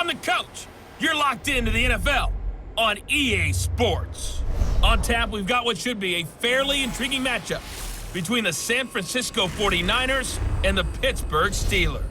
I'm the coach. You're locked into the NFL on EA Sports. On tap, we've got what should be a fairly intriguing matchup between the San Francisco 49ers and the Pittsburgh Steelers.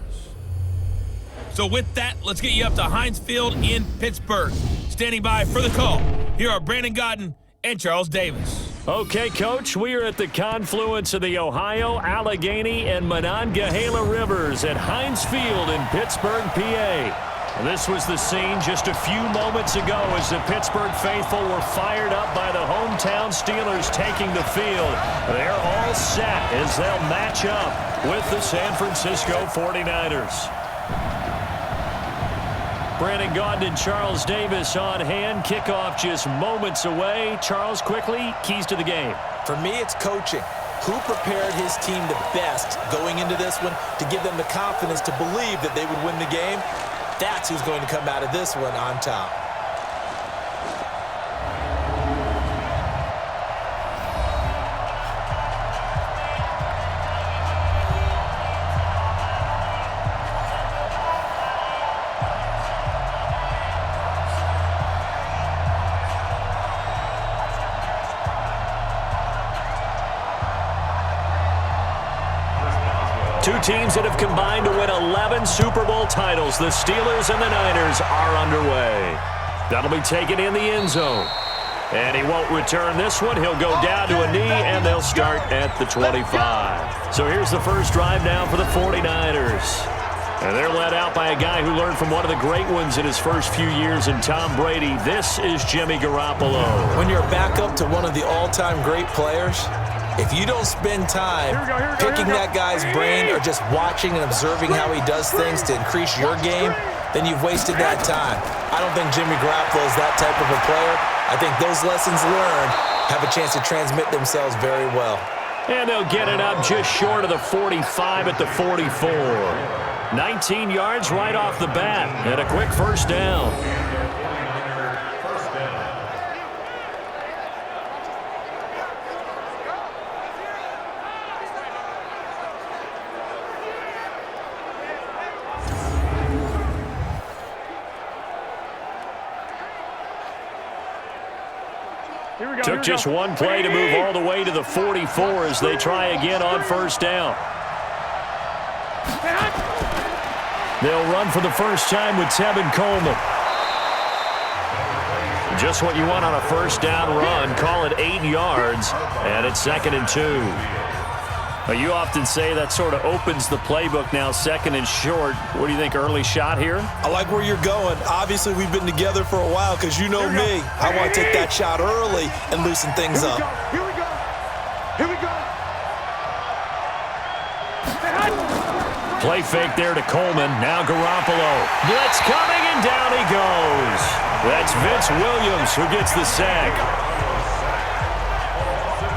So with that, let's get you up to Heinz Field in Pittsburgh. Standing by for the call, here are Brandon Godden and Charles Davis. Okay, Coach, we are at the confluence of the Ohio, Allegheny, and Monongahela Rivers at Heinz Field in Pittsburgh, PA. This was the scene just a few moments ago as the Pittsburgh faithful were fired up by the hometown Steelers taking the field. They're all set as they'll match up with the San Francisco 49ers. Brandon Gaudin and Charles Davis on hand. Kickoff just moments away. Charles, quickly, keys to the game. For me, it's coaching. Who prepared his team the best going into this one to give them the confidence to believe that they would win the game? That's who's going to come out of this one on top. Two teams that have combined to win 11 Super Bowl titles. The Steelers and the Niners are underway. That'll be taken in the end zone. And he won't return this one. He'll go down to a knee, and they'll start at the 25. So here's the first drive now for the 49ers. And they're led out by a guy who learned from one of the great ones in his first few years in Tom Brady. This is Jimmy Garoppolo. When you're back up to one of the all-time great players, if you don't spend time picking that guy's brain or just watching and observing how he does things to increase your game, then you've wasted that time. I don't think Jimmy Garoppolo is that type of a player. I think those lessons learned have a chance to transmit themselves very well. And they'll get it up just short of the 45 at the 44. 19 yards right off the bat and a quick first down. Took just one play to move all the way to the 44 as they try again on first down. They'll run for the first time with Tevin Coleman. Just what you want on a first down run. Call it 8 yards, and it's 2nd and 2. You often say that sort of opens the playbook now, 2nd and short. What do you think, early shot here? I like where you're going. Obviously, we've been together for a while because you know me. I want to take that shot early and loosen things up. Here we go. Here we go. Play fake there to Coleman. Now Garoppolo. Blitz coming, and down he goes. That's Vince Williams who gets the sack.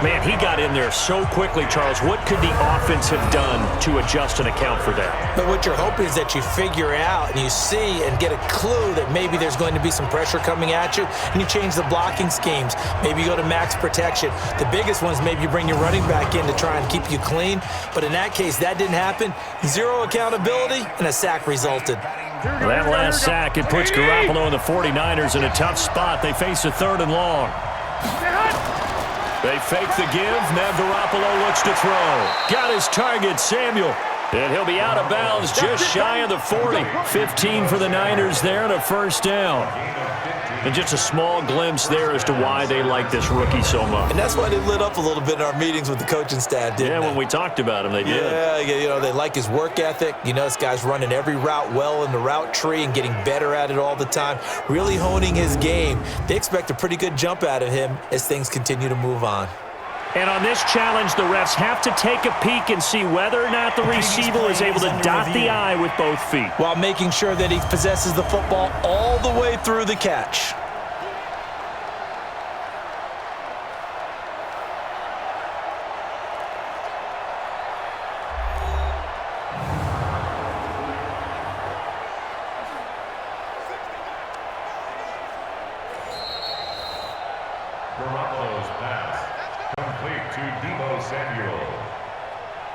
Man, he got in there so quickly, Charles. What could the offense have done to adjust and account for that? But what you're hoping is that you figure out and you see and get a clue that maybe there's going to be some pressure coming at you, and you change the blocking schemes. Maybe you go to max protection. The biggest one is maybe you bring your running back in to try and keep you clean. But in that case, that didn't happen. Zero accountability, and a sack resulted. That last sack, it puts Garoppolo and the 49ers in a tough spot. They face a 3rd and long. They fake the give. Now Garoppolo looks to throw. Got his target, Samuel. And he'll be out of bounds just shy of the 40. 15 for the Niners there and a first down. And just a small glimpse there as to why they like this rookie so much. And that's why they lit up a little bit in our meetings with the coaching staff, didn't they? Yeah, when we talked about him, they did. Yeah, you know, they like his work ethic. You know, this guy's running every route well in the route tree and getting better at it all the time, really honing his game. They expect a pretty good jump out of him as things continue to move on. And on this challenge, the refs have to take a peek and see whether or not the receiver is able to dot the I with both feet, while making sure that he possesses the football all the way through the catch.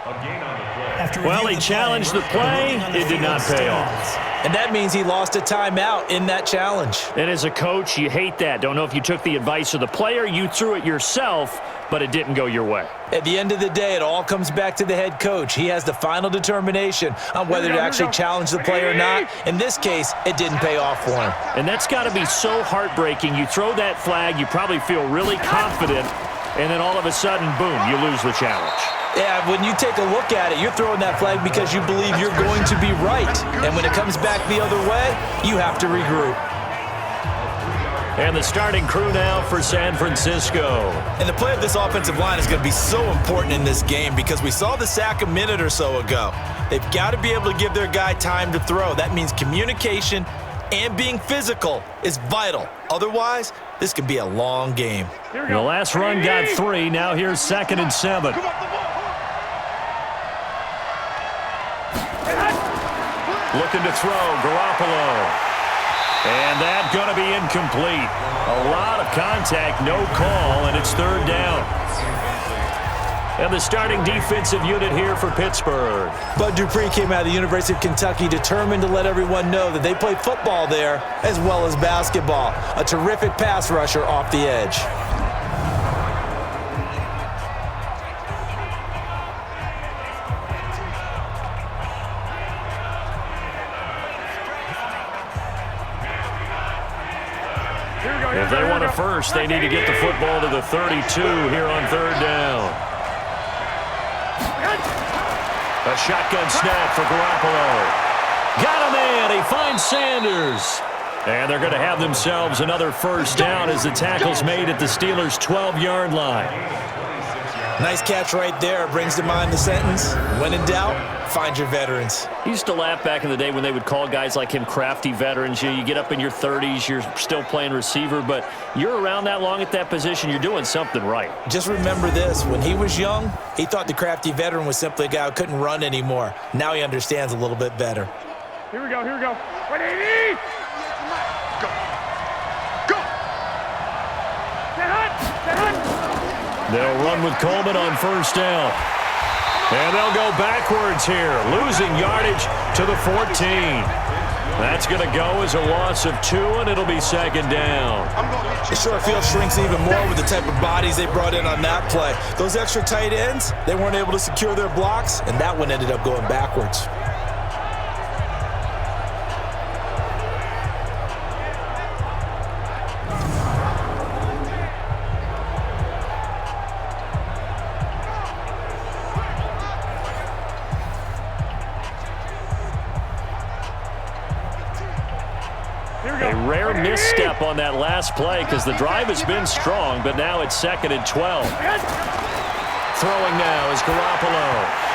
Well, he challenged the play. It did not pay off. And that means he lost a timeout in that challenge. And as a coach, you hate that. Don't know if you took the advice of the player, you threw it yourself, but it didn't go your way. At the end of the day, it all comes back to the head coach. He has the final determination on whether to actually challenge the play or not. In this case, it didn't pay off for him. And that's got to be so heartbreaking. You throw that flag, you probably feel really confident, and then all of a sudden, boom, you lose the challenge. Yeah, when you take a look at it, you're throwing that flag because you believe you're going to be right. And when it comes back the other way, you have to regroup. And the starting crew now for San Francisco. And the play of this offensive line is going to be so important in this game because we saw the sack a minute or so ago. They've got to be able to give their guy time to throw. That means communication and being physical is vital. Otherwise, this could be a long game. The last run got 3. Now here's 2nd and 7. Looking to throw, Garoppolo. And that's going to be incomplete. A lot of contact, no call, and it's 3rd down. And the starting defensive unit here for Pittsburgh. Bud Dupree came out of the University of Kentucky determined to let everyone know that they play football there as well as basketball. A terrific pass rusher off the edge. If they want a first, they need to get the football to the 32 here on 3rd down. A shotgun snap for Garoppolo. Got him in. He finds Sanders. And they're going to have themselves another first down as the tackle's made at the Steelers' 12-yard line. Nice catch right there. Brings to mind the sentence, when in doubt, find your veterans. He used to laugh back in the day when they would call guys like him crafty veterans. You get up in your 30s, you're still playing receiver, but you're around that long at that position, you're doing something right. Just remember this. When he was young, he thought the crafty veteran was simply a guy who couldn't run anymore. Now he understands a little bit better. Here we go, here we go. 180! Go! Go! Get hot! Get hot! They'll run with Coleman on first down. And they'll go backwards here, losing yardage to the 14. That's going to go as a loss of 2, and it'll be 2nd down. The short field shrinks even more with the type of bodies they brought in on that play. Those extra tight ends, they weren't able to secure their blocks, and that one ended up going backwards. A rare misstep on that last play because the drive has been strong, but now it's 2nd and 12. Throwing now is Garoppolo.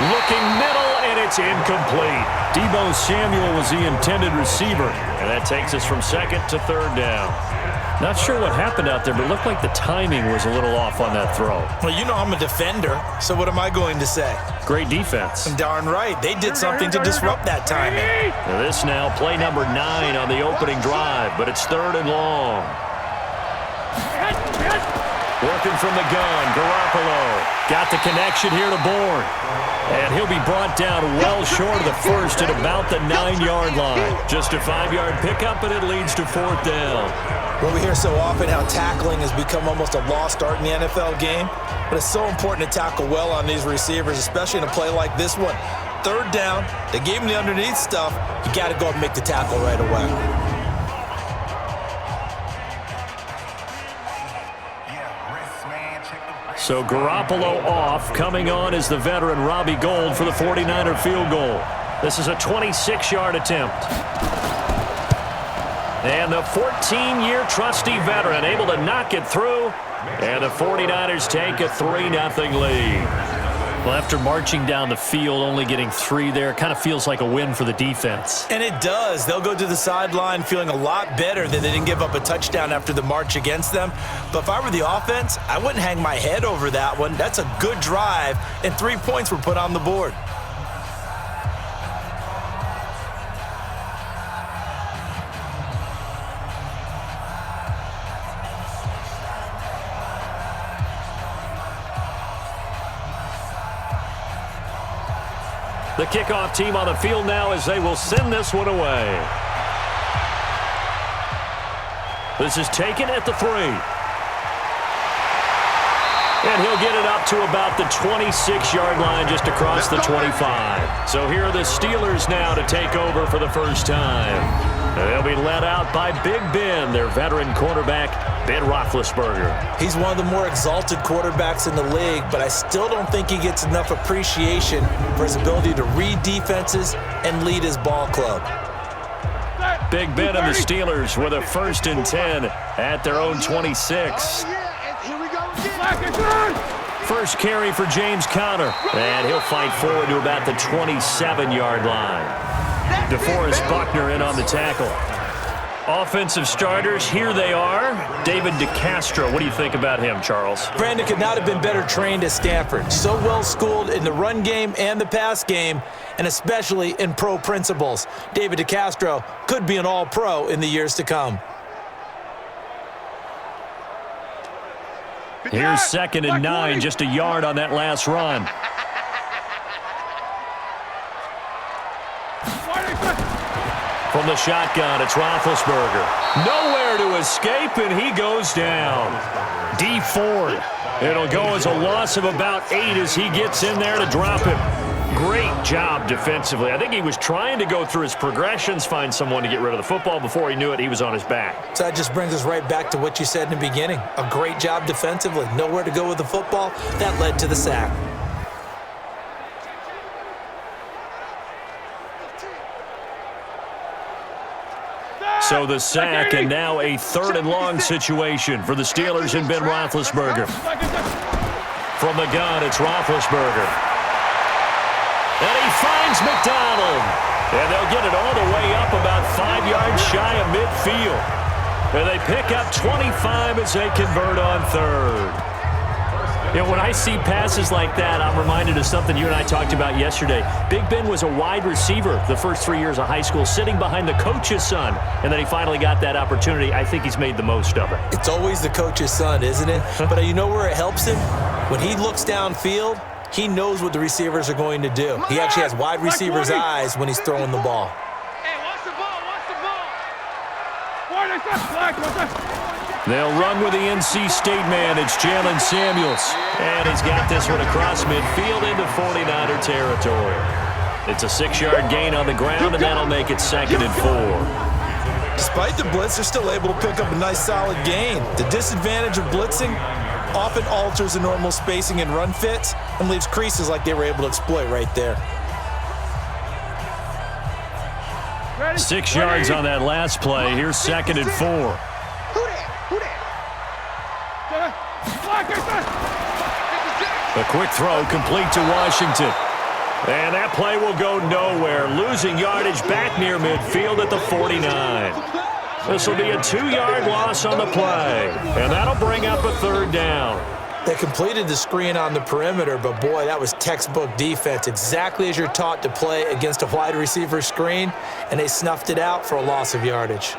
Looking middle, and it's incomplete. Deebo Samuel was the intended receiver, and that takes us from 2nd to 3rd down. Not sure what happened out there, but it looked like the timing was a little off on that throw. Well, you know I'm a defender, so what am I going to say? Great defense. Darn right. They did something to disrupt that timing. Now this now, play number 9 on the opening drive, but it's 3rd and long. Working from the gun, Garoppolo. Got the connection here to Bourne. And he'll be brought down well short of the first at about the 9-yard line. Just a 5-yard pickup, and it leads to 4th down. Well, we hear so often how tackling has become almost a lost art in the NFL game, but it's so important to tackle well on these receivers, especially in a play like this one. 3rd down, they gave him the underneath stuff. You got to go and make the tackle right away. So Garoppolo off. Coming on is the veteran Robbie Gould for the 49er field goal. This is a 26-yard attempt. And the 14-year trusty veteran able to knock it through. And the 49ers take a 3-0 lead. Well, after marching down the field, only getting 3 there, kind of feels like a win for the defense. And it does. They'll go to the sideline feeling a lot better that they didn't give up a touchdown after the march against them. But if I were the offense, I wouldn't hang my head over that one. That's a good drive, and 3 points were put on the board. The kickoff team on the field now as they will send this one away. This is taken at the 3. And he'll get it up to about the 26-yard line just across the 25. So here are the Steelers now to take over for the first time. They'll be led out by Big Ben, their veteran quarterback, Ben Roethlisberger. He's one of the more exalted quarterbacks in the league, but I still don't think he gets enough appreciation for his ability to read defenses and lead his ball club. Big Ben and the Steelers with a 1st and 10 at their own 26. First carry for James Conner, and he'll fight forward to about the 27-yard line. DeForest Buckner in on the tackle. Offensive starters, here they are. David DeCastro, what do you think about him, Charles? Brandon could not have been better trained at Stanford. So well schooled in the run game and the pass game, and especially in pro principles. David DeCastro could be an all-pro in the years to come. Here's 2nd and 9, just a yard on that last run. From the shotgun, it's Roethlisberger. Nowhere to escape, and he goes down. D Ford. It'll go as a loss of about 8 as he gets in there to drop him. Great job defensively. I think he was trying to go through his progressions, find someone to get rid of the football. Before he knew it, he was on his back. So that just brings us right back to what you said in the beginning. A great job defensively. Nowhere to go with the football. That led to the sack. So the sack, and now a 3rd and long situation for the Steelers and Ben Roethlisberger. From the gun, it's Roethlisberger. And he finds McDonald. And they'll get it all the way up about 5 yards shy of midfield. And they pick up 25 as they convert on 3rd. You know, when I see passes like that, I'm reminded of something you and I talked about yesterday. Big Ben was a wide receiver the first 3 years of high school, sitting behind the coach's son, and then he finally got that opportunity. I think he's made the most of it. It's always the coach's son, isn't it? But you know where it helps him? When he looks downfield, he knows what the receivers are going to do. He actually has wide receivers' eyes when he's throwing the ball. Hey, watch the ball, watch the ball. They'll run with the NC State man. It's Jalen Samuels. And he's got this one across midfield into 49er territory. It's a 6-yard gain on the ground, and that'll make it 2nd and 4. Despite the blitz, they're still able to pick up a nice, solid gain. The disadvantage of blitzing often alters the normal spacing and run fits and leaves creases like they were able to exploit right there. 6 yards on that last play. Here's 2nd and 4. A quick throw complete to Washington. And that play will go nowhere. Losing yardage back near midfield at the 49. This will be a 2-yard loss on the play. And that'll bring up a 3rd down. They completed the screen on the perimeter, but boy, that was textbook defense. Exactly as you're taught to play against a wide receiver screen, and they snuffed it out for a loss of yardage.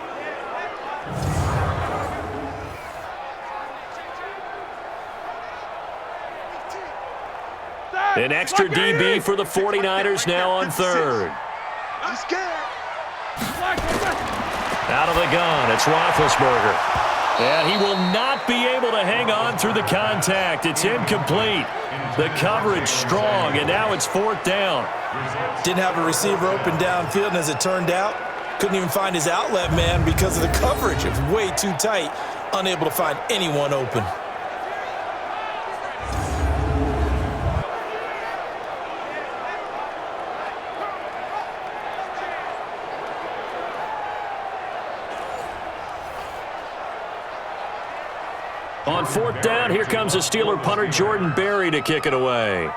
An extra DB for the 49ers now on 3rd. I'm scared. Out of the gun, it's Roethlisberger. And he will not be able to hang on through the contact. It's incomplete. The coverage strong, and now it's 4th down. Didn't have a receiver open downfield, and as it turned out, couldn't even find his outlet man because of the coverage. It was way too tight, unable to find anyone open. On 4th down, here comes the Steeler punter Jordan Berry to kick it away.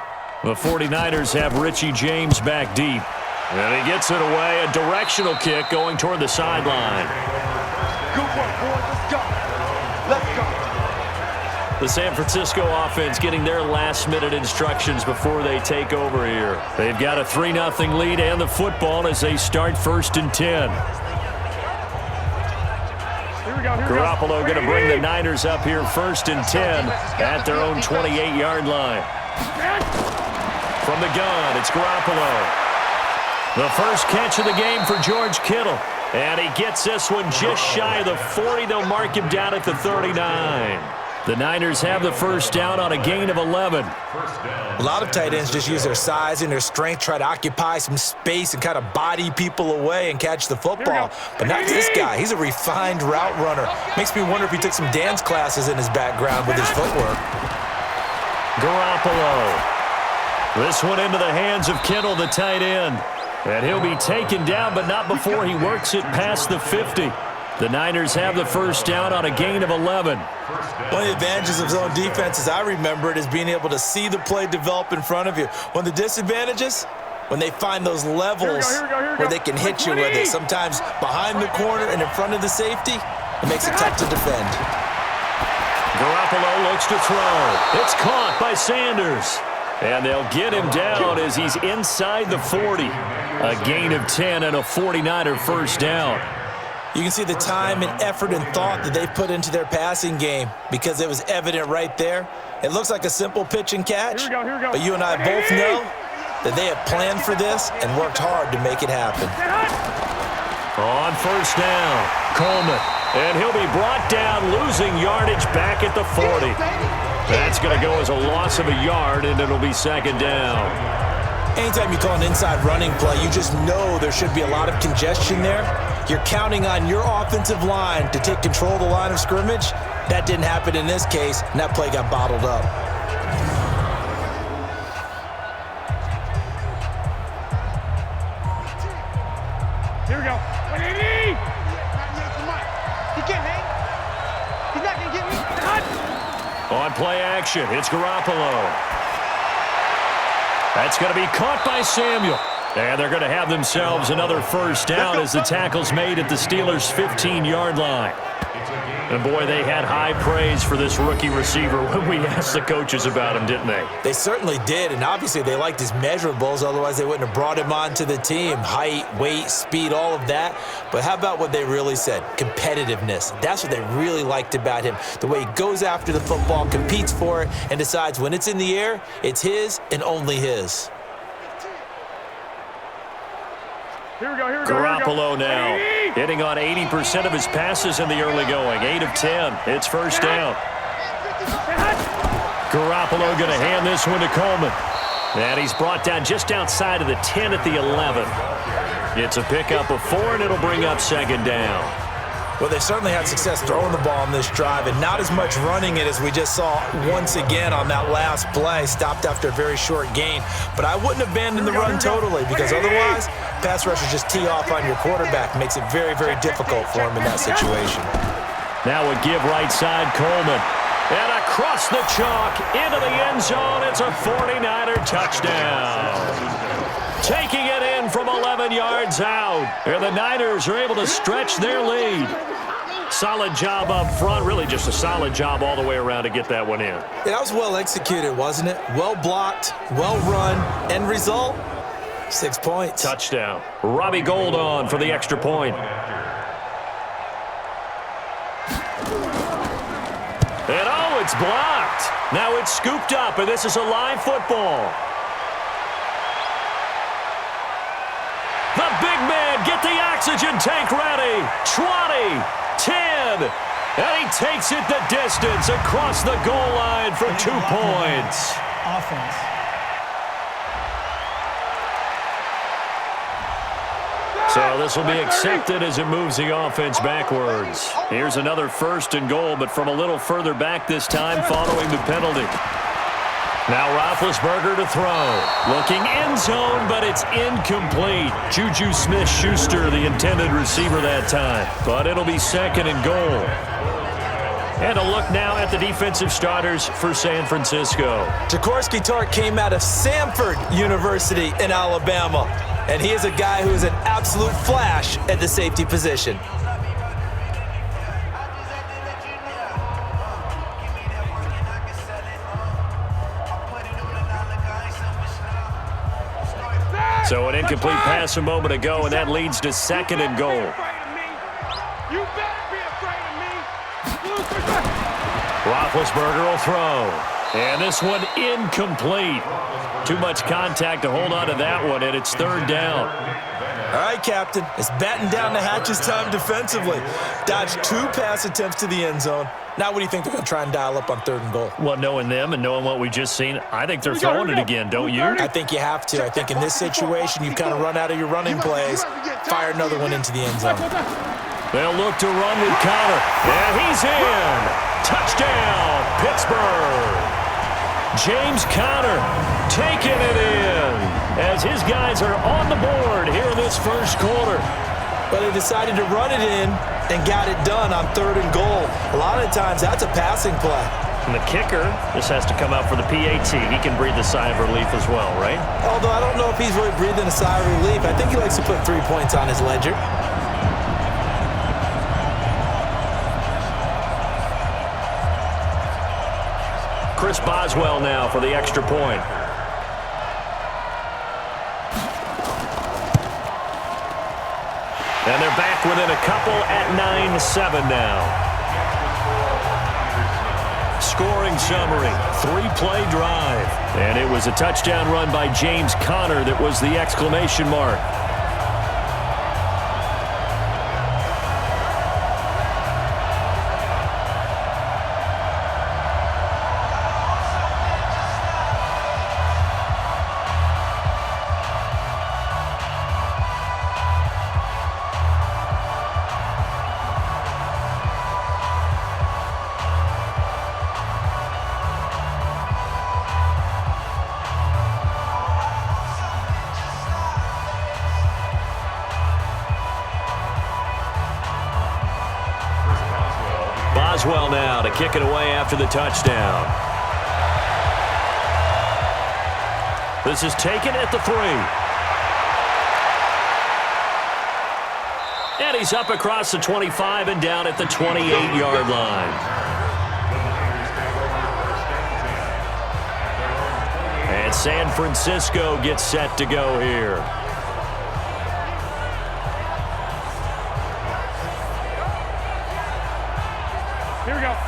The 49ers have Richie James back deep. And he gets it away, a directional kick going toward the sideline. Good work, boys. Let's go. Let's go. The San Francisco offense getting their last-minute instructions before they take over here. They've got a 3-0 lead and the football as they start 1st and 10. Garoppolo going to bring the Niners up here 1st and 10 at their own 28-yard line. From the gun, it's Garoppolo. The first catch of the game for George Kittle. And he gets this one just shy of the 40. They'll mark him down at the 39. The Niners have the first down on a gain of 11. A lot of tight ends just use their size and their strength, try to occupy some space and kind of body people away and catch the football. But not this guy. He's a refined route runner. Makes me wonder if he took some dance classes in his background with his footwork. Garoppolo. This one into the hands of Kittle, the tight end. And he'll be taken down, but not before he works it past the 50. The Niners have the first down on a gain of 11. One of the advantages of zone defense, as I remember it, is being able to see the play develop in front of you. One of the disadvantages, when they find those levels where they can hit you with it, sometimes behind the corner and in front of the safety, it makes it tough to defend. Garoppolo looks to throw. It's caught by Sanders. And they'll get him down as he's inside the 40. A gain of 10 and a 49er first down. You can see the time and effort and thought that they've put into their passing game because it was evident right there. It looks like a simple pitch and catch, but you and I both know that they have planned for this and worked hard to make it happen. On first down, Coleman. And he'll be brought down, losing yardage back at the 40. That's going to go as a loss of a yard, and it'll be second down. Anytime you call an inside running play, you just know there should be a lot of congestion there. You're counting on your offensive line to take control of the line of scrimmage. That didn't happen in this case, and that play got bottled up. Here we go. 180! He can't hang. He's not going to get me. On play action, it's Garoppolo. That's going to be caught by Samuel. And they're going to have themselves another first down as the tackle's made at the Steelers' 15-yard line. And boy, they had high praise for this rookie receiver when we asked the coaches about him, didn't they? They certainly did, and obviously they liked his measurables, otherwise they wouldn't have brought him onto the team. Height, weight, speed, all of that. But how about what they really said? Competitiveness. That's what they really liked about him. The way he goes after the football, competes for it, and decides when it's in the air, it's his and only his. Here we go, here we go. Garoppolo now, hitting on 80% of his passes in the early going. 8 of 10. It's first down. Garoppolo going to hand this one to Coleman. And he's brought down just outside of the 10 at the 11. It's a pickup of 4, and it'll bring up second down. Well, they certainly had success throwing the ball on this drive, and not as much running it as we just saw once again on that last play. Stopped after a very short gain. But I wouldn't abandon the run totally, because otherwise, pass rushers just tee off on your quarterback. Makes it very, very difficult for him in that situation. Now a give right side, Coleman. And across the chalk, into the end zone. It's a 49er touchdown. Taking it in from 11 yards out. And the Niners are able to stretch their lead. Solid job up front. Really just a solid job all the way around to get that one in. Yeah, that was well executed, wasn't it? Well blocked, well run. End result, 6 points. Touchdown. Robbie Gould on for the extra point. And oh, it's blocked. Now it's scooped up, and this is a live football. The big man, get the oxygen tank ready. 20, 10, and he takes it the distance across the goal line for 2 points. Offense. So this will be accepted as it moves the offense backwards. Here's another first and goal, but from a little further back this time following the penalty. Now Roethlisberger to throw. Looking end zone, but it's incomplete. Juju Smith-Schuster, the intended receiver that time. But it'll be second and goal. And a look now at the defensive starters for San Francisco. Jaworski Tartt came out of Samford University in Alabama. And he is a guy who is an absolute flash at the safety position. So an incomplete pass a moment ago, and that leads to second and goal. You better be afraid of me. Roethlisberger will throw. And this one incomplete. Too much contact to hold on to that one, and it's third down. All right, Captain. It's batten down the hatches time defensively. Dodged 2 pass attempts to the end zone. Now what do you think they're going to try and dial up on 3rd and goal? Well, knowing them and knowing what we just seen, I think they're throwing it again, don't you? I think you have to. I think in this situation, you kind of run out of your running plays, fire another one into the end zone. They'll look to run with Connor. And he's in. Touchdown, Pittsburgh. James Conner taking it in as his guys are on the board here in this first quarter. But they decided to run it in and got it done on 3rd and goal. A lot of times, that's a passing play. And the kicker just has to come out for the PAT. He can breathe a sigh of relief as well, right? Although I don't know if he's really breathing a sigh of relief. I think he likes to put 3 points on his ledger. Chris Boswell now for the extra point. And they're back within a couple at 9-7 now. Scoring summary, 3-play drive. And it was a touchdown run by James Conner that was the exclamation mark. Boswell now to kick it away after the touchdown. This is taken at the 3. And he's up across the 25 and down at the 28-yard line. And San Francisco gets set to go here.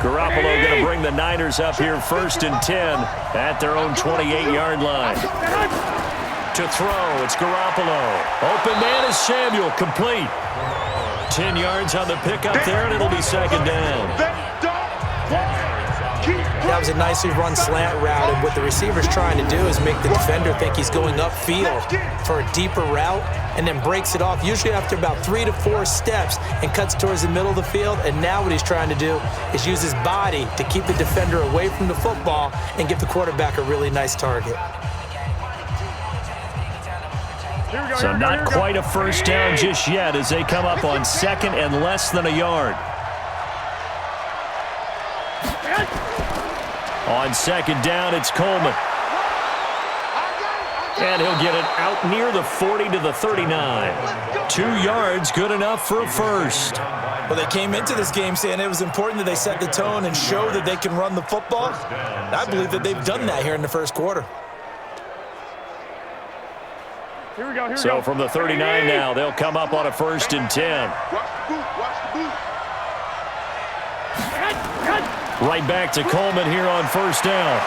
Garoppolo going to bring the Niners up here 1st and 10 at their own 28-yard line. To throw, it's Garoppolo. Open man is Samuel, complete. 10 yards on the pickup there, and it'll be 2nd down. That was a nicely run slant route, and what the receiver's trying to do is make the defender think he's going upfield for a deeper route and then breaks it off, usually after about 3 to 4 steps, and cuts towards the middle of the field. And now what he's trying to do is use his body to keep the defender away from the football and give the quarterback a really nice target. So not quite a first down just yet as they come up on 2nd and less than a yard. On 2nd down, it's Coleman. And he'll get it out near the 40 to the 39. 2 yards, good enough for a first. Well, they came into this game saying it was important that they set the tone and show that they can run the football. And I believe that they've done that here in the first quarter. Here we go. So from the 39 now, they'll come up on a 1st and 10. Right back to Coleman here on 1st down.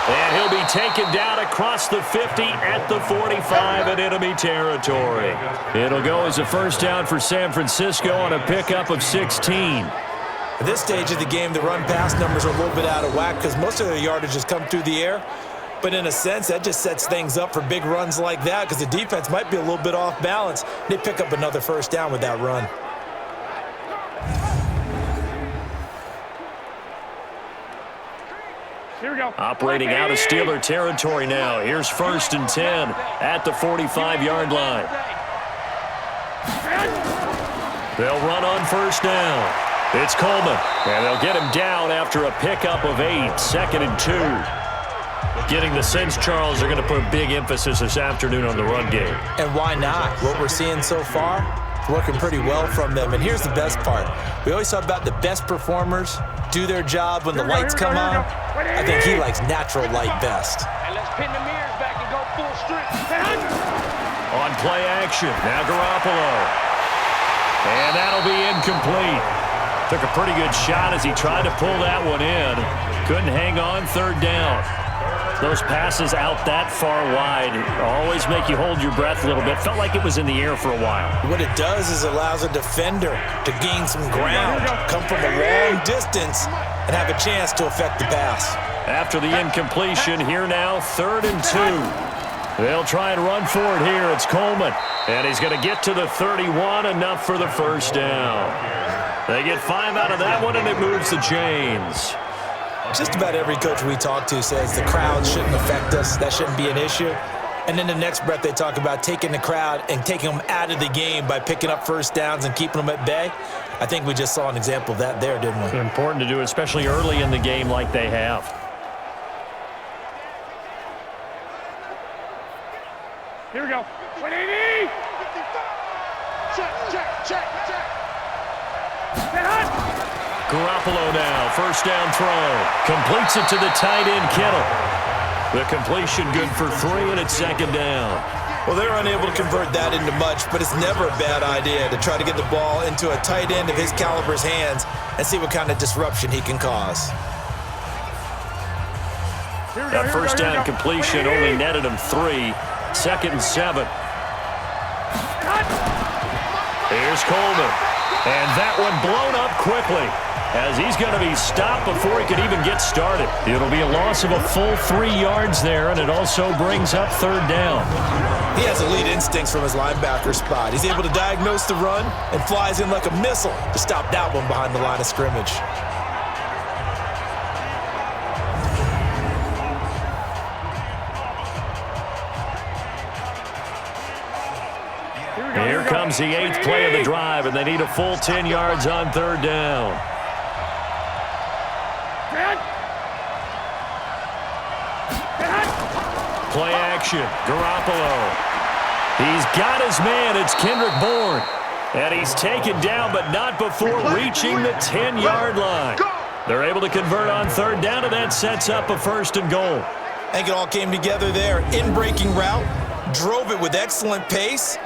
And he'll be taken down across the 50 at the 45 in enemy territory. It'll go as a 1st down for San Francisco on a pickup of 16. At this stage of the game, the run-pass numbers are a little bit out of whack because most of their yardage has come through the air. But in a sense, that just sets things up for big runs like that because the defense might be a little bit off balance. They pick up another 1st down with that run. Here we go. Operating out of Steeler territory now. Here's 1st and 10 at the 45-yard line. They'll run on 1st down. It's Coleman, and they'll get him down after a pickup of 8, 2nd and 2. Getting the sense, Charles, they're going to put big emphasis this afternoon on the run game. And why not? What we're seeing so far, working pretty well from them. And here's the best part. We always talk about the best performers do their job when the lights come on. I think he likes natural light best. And let's pin the mirrors back and go full strength. On play action, now Garoppolo. And that'll be incomplete. Took a pretty good shot as he tried to pull that one in. Couldn't hang on third down. Those passes out that far wide always make you hold your breath a little bit. Felt like it was in the air for a while. What it does is it allows a defender to gain some ground, come from a long distance, and have a chance to affect the pass. After the incompletion, here now, 3rd and 2. They'll try and run for it here. It's Coleman. And he's going to get to the 31, enough for the first down. They get 5 out of that one, and it moves the chains. Just about every coach we talk to says the crowd shouldn't affect us. That shouldn't be an issue. And then the next breath they talk about taking the crowd and taking them out of the game by picking up first downs and keeping them at bay. I think we just saw an example of that there, didn't we? It's important to do, especially early in the game like they have. Here we go. 180. Check. Get hot. Garoppolo now, first down throw. Completes it to the tight end, Kittle. The completion good for 3, and it's 2nd down. Well, they're unable to convert that into much, but it's never a bad idea to try to get the ball into a tight end of his caliber's hands and see what kind of disruption he can cause. That first down completion only netted him 3. 2nd and 7. Here's Coleman. And that one blown up quickly, as he's going to be stopped before he could even get started. It'll be a loss of a full 3 yards there, and it also brings up 3rd down. He has elite instincts from his linebacker spot. He's able to diagnose the run and flies in like a missile to stop that one behind the line of scrimmage. Here comes the 8th play of the drive, and they need a full 10 yards on 3rd down. Play action. Garoppolo. He's got his man. It's Kendrick Bourne. And he's taken down, but not before reaching the 10-yard line. They're able to convert on 3rd down, and that sets up a 1st and goal. I think it all came together there. In-breaking route. Drove it with excellent pace.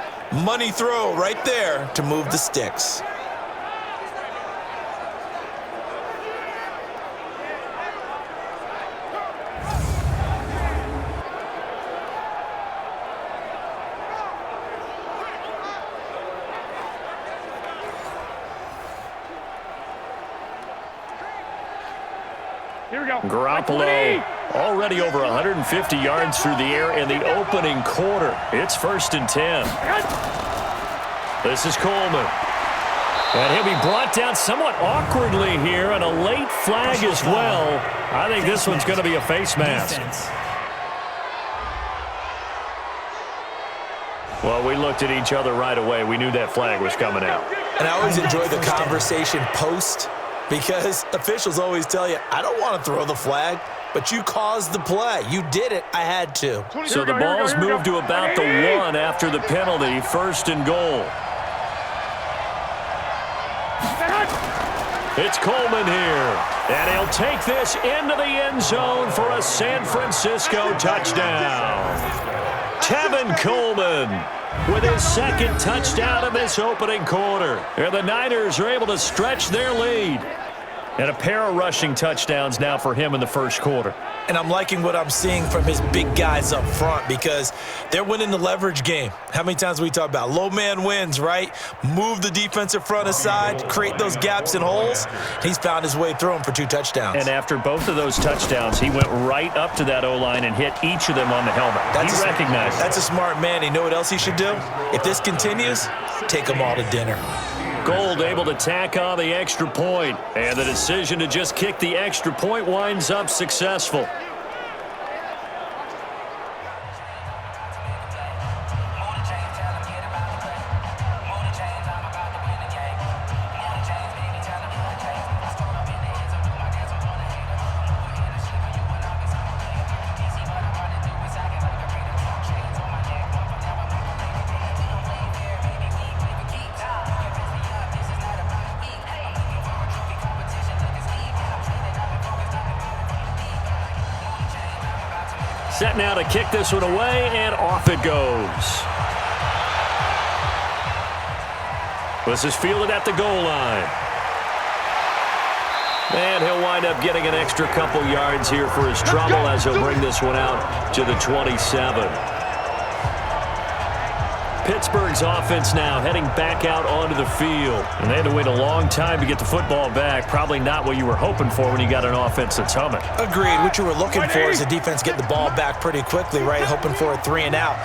Money throw right there to move the sticks. Here we go. Garoppolo already over 150 yards through the air in the opening quarter. It's 1st and 10. This is Coleman. And he'll be brought down somewhat awkwardly here, and a late flag as well. I think this one's going to be a face mask. Well, we looked at each other right away. We knew that flag was coming out. And I always enjoy the conversation post, because officials always tell you, I don't want to throw the flag, but you caused the play. You did it. I had to. So the ball's moved to about the 1 after the penalty. 1st and goal. It's Coleman here. And he'll take this into the end zone for a San Francisco touchdown. Tevin Coleman with his 2nd touchdown in this opening quarter. And the Niners are able to stretch their lead. And a pair of rushing touchdowns now for him in the 1st quarter. And I'm liking what I'm seeing from his big guys up front, because they're winning the leverage game. How many times we talk about low man wins, right? Move the defensive front aside, create those gaps and holes. He's found his way through them for 2 touchdowns. And after both of those touchdowns, he went right up to that O-line and hit each of them on the helmet. He recognized it. That's a smart man. You know what else he should do? If this continues, take them all to dinner. Gold able to tack on the extra point, and the decision to just kick the extra point winds up successful. Set now to kick this one away, and off it goes. This is fielded at the goal line. wind up getting an extra couple yards here for his trouble as he'll bring this one out to the 27. Pittsburgh's offense now heading back out onto the field. And they had to wait a long time to get the football back. Probably not what you were hoping for when you got an offense that's humming. Agreed. What you were looking for is the defense get the ball back pretty quickly, right? Hoping for a 3 and out.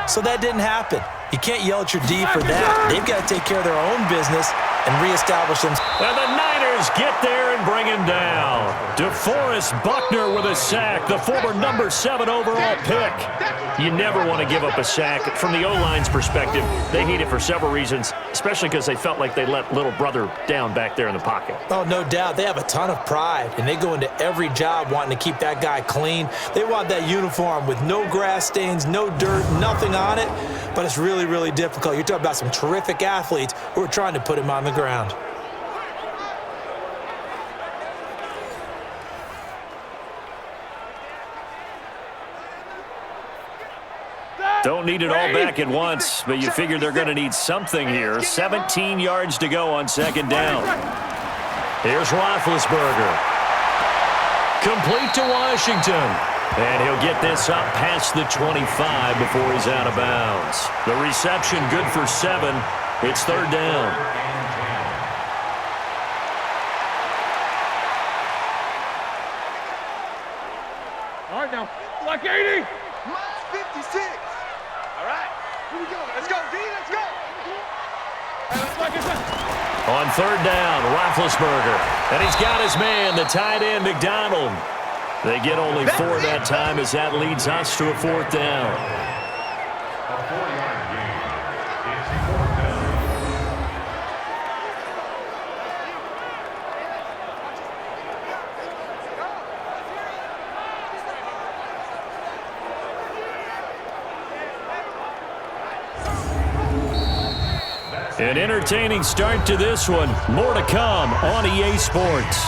So that didn't happen. You can't yell at your D for that. They've got to take care of their own business and reestablish them. And the Niners get there and bring him down. DeForest Buckner with a sack, the former number 7 overall pick. You never want to give up a sack. From the O-line's perspective, they hate it for several reasons, especially because they felt like they let little brother down back there in the pocket. Oh, no doubt. They have a ton of pride, and they go into every job wanting to keep that guy clean. They want that uniform with no grass stains, no dirt, nothing on it, but it's really, really difficult. You're talking about some terrific athletes who are trying to put him on the ground. Don't need it all back at once, but you figure they're going to need something here. 17 yards to go on second down. Here's Roethlisberger. Complete to Washington. And he'll get this up past the 25 before he's out of bounds. The reception good for 7. It's third down. All right, now. Block 80. Minus 56. All right. Here we go. Let's go, D. Let's go. On third down, Roethlisberger. And he's got his man, the tight end, McDonald. They get only 4 that time as that leads us to a fourth down. An entertaining start to this one. More to come on EA Sports.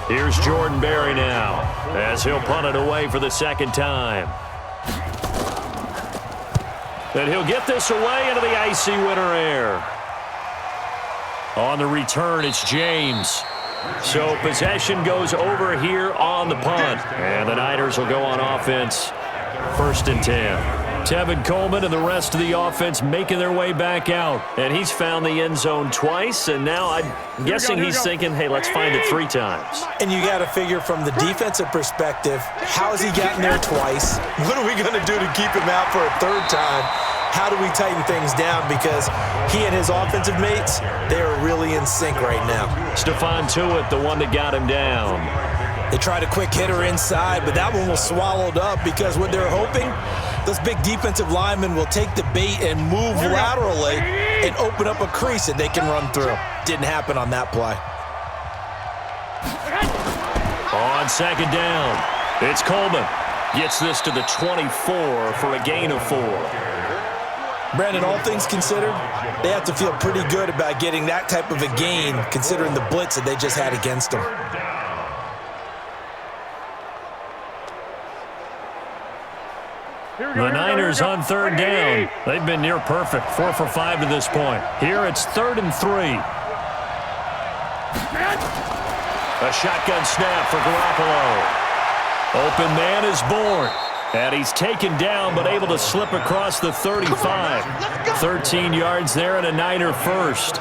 Here's Jordan Berry now as he'll punt it away for the second time. And he'll get this away into the icy winter air. On the return, it's James. So possession goes over here on the punt. And the Niners will go on offense. First and 10. Tevin Coleman and the rest of the offense making their way back out. And he's found the end zone twice, and now I'm guessing he's thinking, hey, let's find it 3 times. And you got to figure from the defensive perspective, how has he gotten there twice? What are we going to do to keep him out for a 3rd time? How do we tighten things down? Because he and his offensive mates, they are really in sync right now. Stephon Tuitt, the one that got him down. They tried a quick hitter inside, but that one was swallowed up because what they're hoping, those big defensive linemen will take the bait and move laterally and open up a crease that they can run through. Didn't happen on that play. On second down, it's Coleman. Gets this to the 24 for a gain of 4. Brandon, all things considered, they have to feel pretty good about getting that type of a gain considering the blitz that they just had against them. The Niners on third down. They've been near perfect, 4 for 5 to this point. Here it's 3rd and 3. A shotgun snap for Garoppolo. Open man is born. And he's taken down but able to slip across the 35. 13 yards there and a Niner first.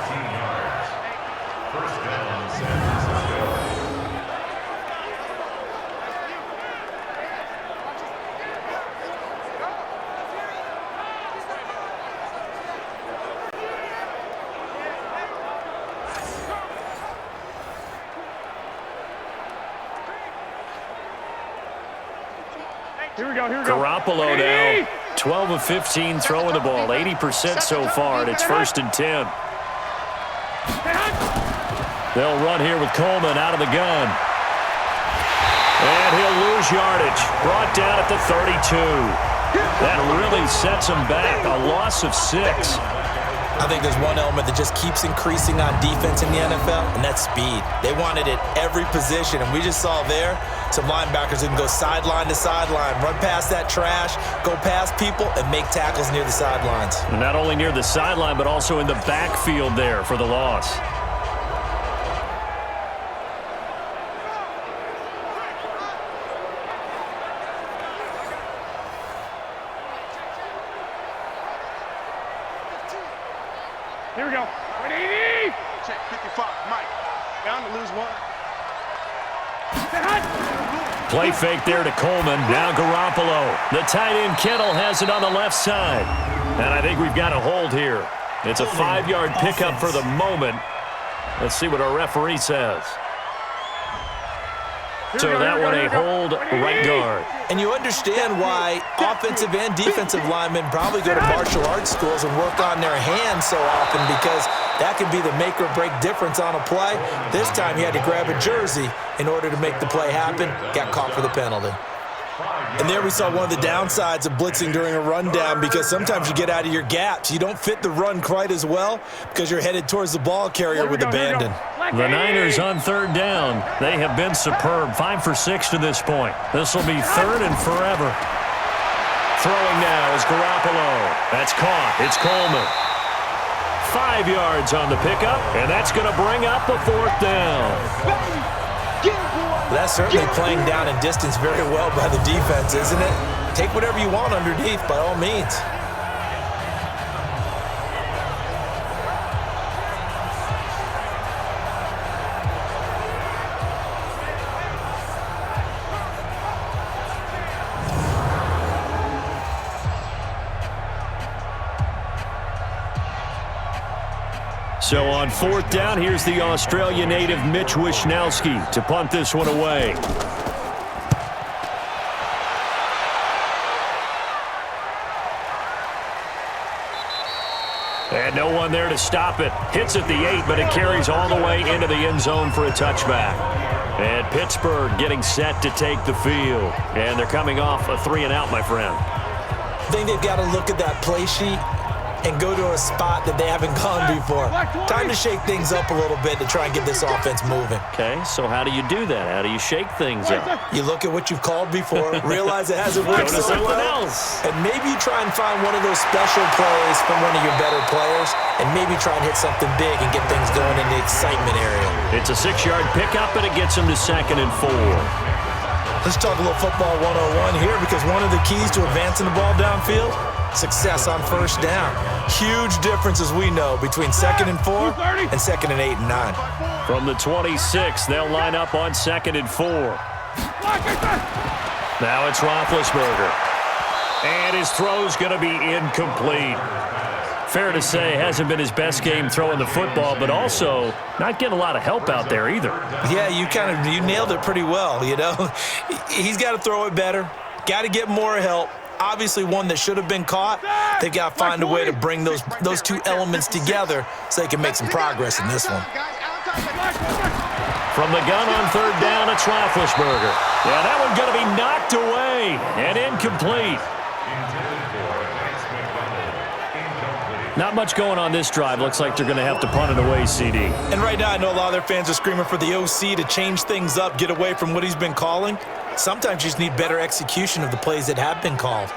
Here we go. Garoppolo now, 12 of 15 throwing the ball, 80% so far, and it's 1st and 10. They'll run here with Coleman out of the gun. And he'll lose yardage, brought down at the 32. That really sets him back, a loss of 6. I think there's one element that just keeps increasing on defense in the NFL, and that's speed. They want it at every position, and we just saw there some linebackers who can go sideline to sideline, run past that trash, go past people, and make tackles near the sidelines. And not only near the sideline, but also in the backfield there for the loss. Here we go. 180. Check 55, Mike. Down to lose one. Play fake there to Coleman. Now Garoppolo. The tight end Kittle has it on the left side. And I think we've got a hold here. It's a 5-yard pickup for the moment. Let's see what our referee says. So that one a hold right guard. And you understand why offensive and defensive linemen probably go to martial arts schools and work on their hands so often, because that can be the make or break difference on a play. This time he had to grab a jersey in order to make the play happen. Got caught for the penalty. And there we saw one of the downsides of blitzing during a rundown, because sometimes you get out of your gaps. You don't fit the run quite as well because you're headed towards the ball carrier with abandon. The Niners on third down. They have been superb. 5 for 6 to this point. This will be third and forever. Throwing now is Garoppolo. That's caught. It's Coleman. 5 yards on the pickup, and that's going to bring up a fourth down. That's certainly playing down in distance very well by the defense, isn't it? Take whatever you want underneath, by all means. So on fourth down, here's the Australia native Mitch Wishnowsky to punt this one away. And no one there to stop it. Hits at the 8, but it carries all the way into the end zone for a touchback. And Pittsburgh getting set to take the field. And they're coming off a 3-and-out, my friend. I think they've got to look at that play sheet and go to a spot that they haven't gone before. Time to shake things up a little bit to try and get this offense moving. Okay, so how do you do that? How do you shake things up? You look at what you've called before, realize it hasn't worked so well, and maybe you try and find one of those special plays from one of your better players, and maybe try and hit something big and get things going in the excitement area. It's a 6-yard pickup, and it gets them to 2nd and 4. Let's talk a little football 101 here, because one of the keys to advancing the ball downfield, success on first down. Huge difference, as we know, between 2nd and 4 and 2nd and 8 and 9. From the 26, they'll line up on 2nd and 4. Now it's Roethlisberger. And his throw's going to be incomplete. Fair to say, hasn't been his best game throwing the football, but also not getting a lot of help out there either. Yeah, you nailed it pretty well, you know. He's got to throw it better. Got to get more help. Obviously one that should have been caught. They've got to find a way to bring those two elements together so they can make some progress in this one. From the gun on third down, it's Roethlisberger. Yeah, that one's going to be knocked away and incomplete. Not much going on this drive. Looks like they're going to have to punt it away, CD. And right now I know a lot of their fans are screaming for the OC to change things up, get away from what he's been calling. Sometimes you just need better execution of the plays that have been called.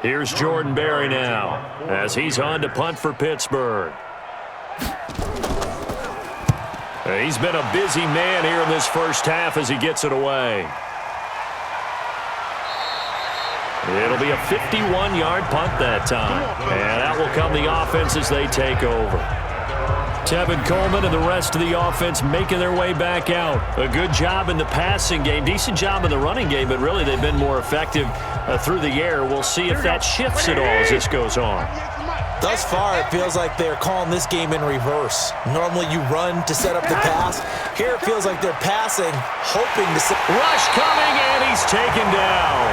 Here's Jordan Berry now as he's on to punt for Pittsburgh. He's been a busy man here in this first half as he gets it away. It'll be a 51-yard punt that time. And out will come the offense as they take over. Tevin Coleman and the rest of the offense making their way back out. A good job in the passing game. Decent job in the running game, but really they've been more effective through the air. We'll see if that shifts at all as this goes on. Thus far, it feels like they're calling this game in reverse. Normally you run to set up the pass. Here it feels like they're passing, hoping to set... Rush coming, and he's taken down.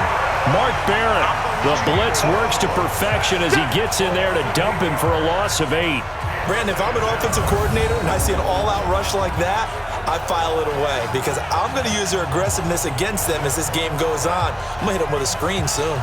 Mark Barrett, the blitz works to perfection as he gets in there to dump him for a loss of 8. Brandon, if I'm an offensive coordinator and I see an all-out rush like that, I file it away because I'm going to use their aggressiveness against them as this game goes on. I'm going to hit them with a screen soon.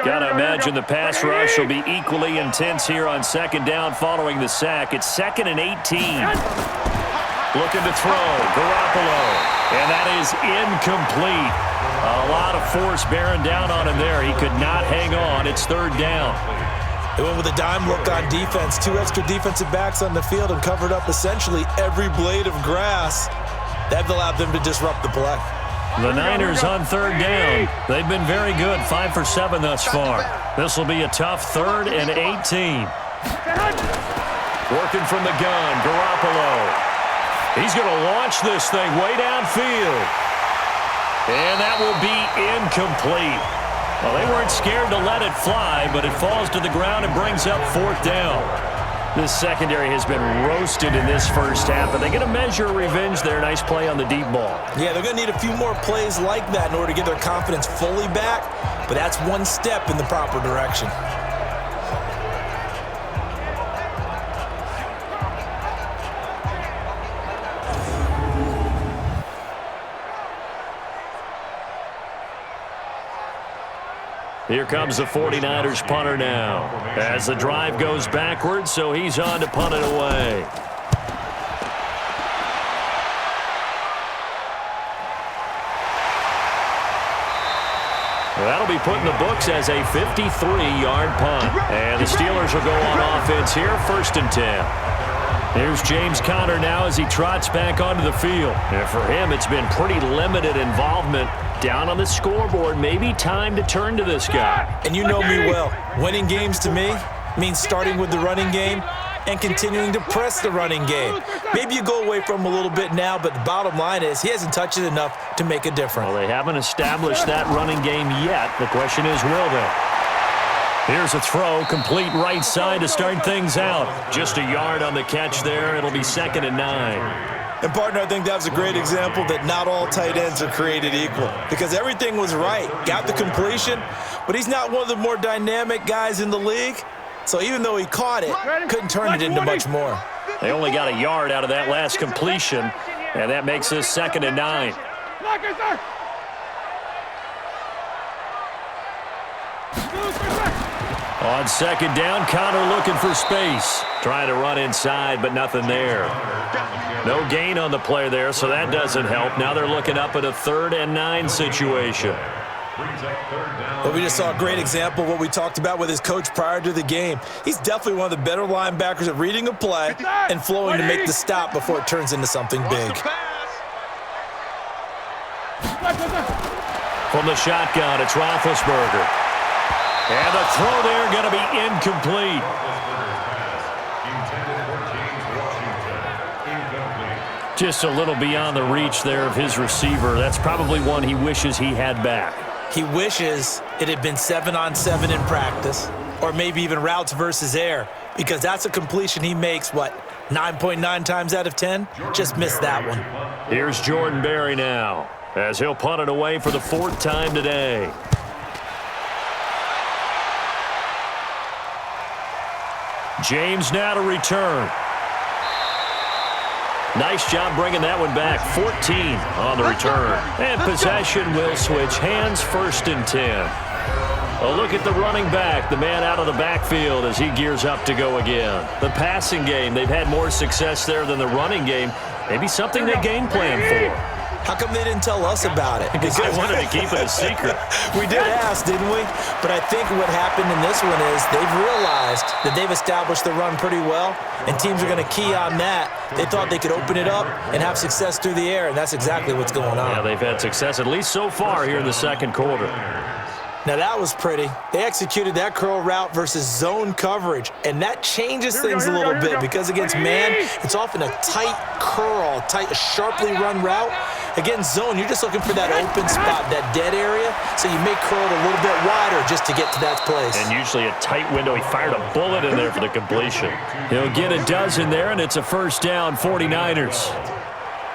Gotta imagine the pass rush will be equally intense here on second down following the sack. It's 2nd and 18. Looking to throw, Garoppolo. And that is incomplete. A lot of force bearing down on him there. He could not hang on. It's 3rd down. They went with a dime look on defense. 2 extra defensive backs on the field and covered up essentially every blade of grass. That allowed them to disrupt the play. The Niners on 3rd down. They've been very good, 5 for 7 thus far. This will be a tough 3rd and 18. Working from the gun, Garoppolo. He's going to launch this thing way downfield. And that will be incomplete. Well, they weren't scared to let it fly, but it falls to the ground and brings up 4th down. This secondary has been roasted in this first half, but they're going to measure revenge there. Nice play on the deep ball. Yeah, they're going to need a few more plays like that in order to get their confidence fully back, but that's one step in the proper direction. Here comes the 49ers punter now. As the drive goes backwards, so he's on to punt it away. That'll be put in the books as a 53-yard punt. And the Steelers will go on offense here, 1st and 10. Here's James Conner now as he trots back onto the field. And for him, it's been pretty limited involvement down on the scoreboard. Maybe time to turn to this guy. And you know me well. Winning games to me means starting with the running game and continuing to press the running game. Maybe you go away from him a little bit now, but the bottom line is he hasn't touched it enough to make a difference. Well, they haven't established that running game yet. The question is, will they? Here's a throw, complete right side to start things out. Just a yard on the catch there. It'll be 2nd and 9. And, partner, I think that was a great example that not all tight ends are created equal because everything was right. Got the completion, but he's not one of the more dynamic guys in the league. So even though he caught it, couldn't turn it into much more. They only got a yard out of that last completion, and that makes this 2nd and 9. On 2nd down, Conner looking for space. Trying to run inside, but nothing there. No gain on the play there, so that doesn't help. Now they're looking up at a 3rd and 9 situation. But we just saw a great example of what we talked about with his coach prior to the game. He's definitely one of the better linebackers at reading a play and flowing to make the stop before it turns into something big. From the shotgun, it's Roethlisberger. And the throw there going to be incomplete. Just a little beyond the reach there of his receiver. That's probably one he wishes he had back. He wishes it had been 7-on-7 in practice, or maybe even routes versus air, because that's a completion he makes, 9.9 times out of 10? Just missed that one. Here's Jordan Berry now, as he'll punt it away for the 4th time today. James now to return. Nice job bringing that one back. 14 on the return. And possession will switch hands, 1st and 10. A look at the running back, the man out of the backfield as he gears up to go again. The passing game, they've had more success there than the running game. Maybe something they game plan for. How come they didn't tell us about it? Because they wanted to keep it a secret. We did ask, didn't we? But I think what happened in this one is they've realized that they've established the run pretty well, and teams are going to key on that. They thought they could open it up and have success through the air, and that's exactly what's going on. Yeah, they've had success, at least so far here in the 2nd quarter. Now that was pretty. They executed that curl route versus zone coverage, and that changes things a little bit because against man, it's often a tight curl, a sharply run route. Against zone, you're just looking for that open spot, that dead area, so you make curl a little bit wider just to get to that place. And usually a tight window. He fired a bullet in there for the completion. He'll get a dozen there, and it's a first down, 49ers.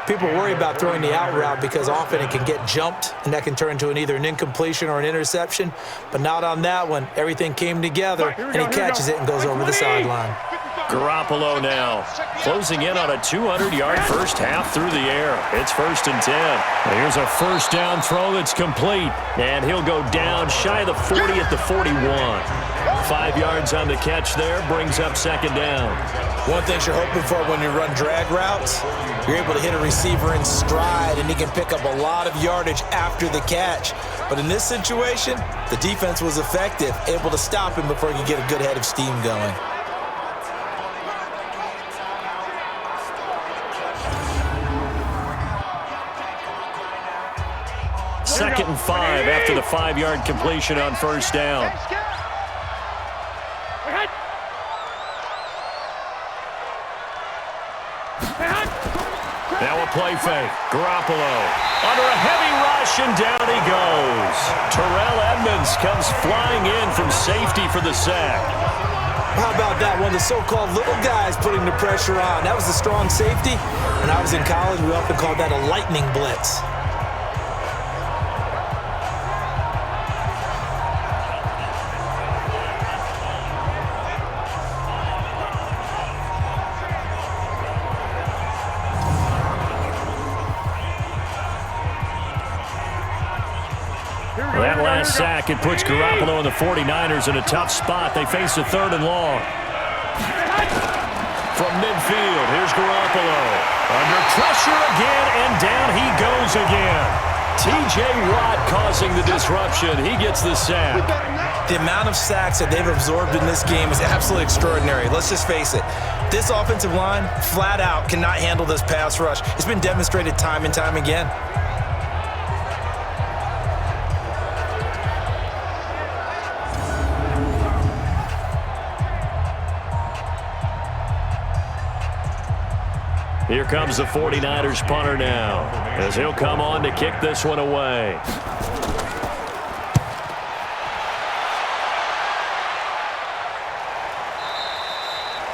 People worry about throwing the out route because often it can get jumped, and that can turn into either an incompletion or an interception. But not on that one. Everything came together, and he catches it and goes over the sideline. Garoppolo now, closing in on a 200-yard first half through the air. It's 1st and 10. And here's a first down throw that's complete. And he'll go down shy of the 40 at the 41. 5 yards on the catch there, brings up 2nd down. One thing you're hoping for when you run drag routes, you're able to hit a receiver in stride, and he can pick up a lot of yardage after the catch. But in this situation, the defense was effective, able to stop him before he could get a good head of steam going. Second and 5 after the 5-yard completion on first down. Now a play fake. Garoppolo under a heavy rush, and down he goes. Terrell Edmonds comes flying in from safety for the sack. How about that? One of the so-called little guys putting the pressure on. That was the strong safety. When I was in college, we often called that a lightning blitz. That last sack, it puts Garoppolo and the 49ers in a tough spot. They face a 3rd and long. From midfield, here's Garoppolo. Under pressure again, and down he goes again. T.J. Watt causing the disruption. He gets the sack. The amount of sacks that they've absorbed in this game is absolutely extraordinary. Let's just face it. This offensive line, flat out, cannot handle this pass rush. It's been demonstrated time and time again. Here comes the 49ers punter now, as he'll come on to kick this one away.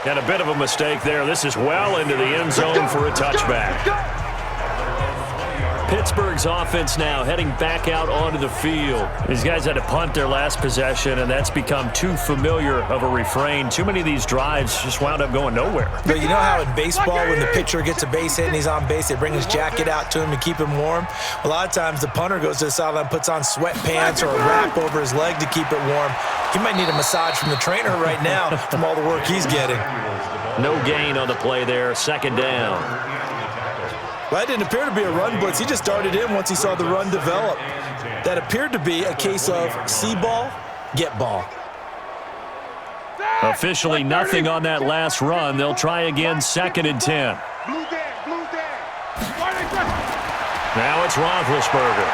And a bit of a mistake there. This is well into the end zone for a touchback. Pittsburgh's offense now heading back out onto the field. These guys had to punt their last possession, and that's become too familiar of a refrain. Too many of these drives just wound up going nowhere. But you know how in baseball, when the pitcher gets a base hit and he's on base, they bring his jacket out to him to keep him warm? A lot of times the punter goes to the sideline, puts on sweatpants or a wrap over his leg to keep it warm. He might need a massage from the trainer right now from all the work he's getting. No gain on the play there, 2nd down. Well, that didn't appear to be a run blitz. He just darted in once he saw the run develop. That appeared to be a case of see ball, get ball. Officially nothing on that last run. They'll try again, 2nd and 10. Now it's Roethlisberger.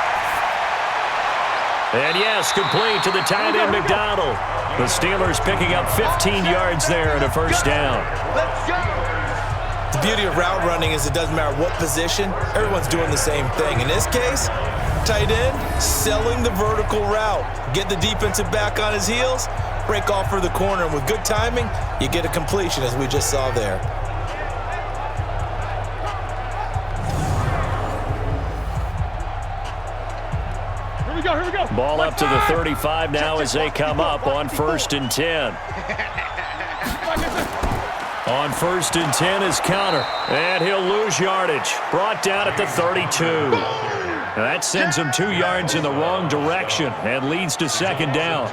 And yes, complete to the tight end McDonald. The Steelers picking up 15 yards there and a first down. Let's go. The beauty of route running is it doesn't matter what position, everyone's doing the same thing. In this case, tight end, selling the vertical route. Get the defensive back on his heels, break off for the corner, and with good timing, you get a completion as we just saw there. Here we go. Ball up to the 35 now as they come up on 1st and 10. On 1st and 10 is counter, and he'll lose yardage. Brought down at the 32. Now that sends him 2 yards in the wrong direction and leads to 2nd down.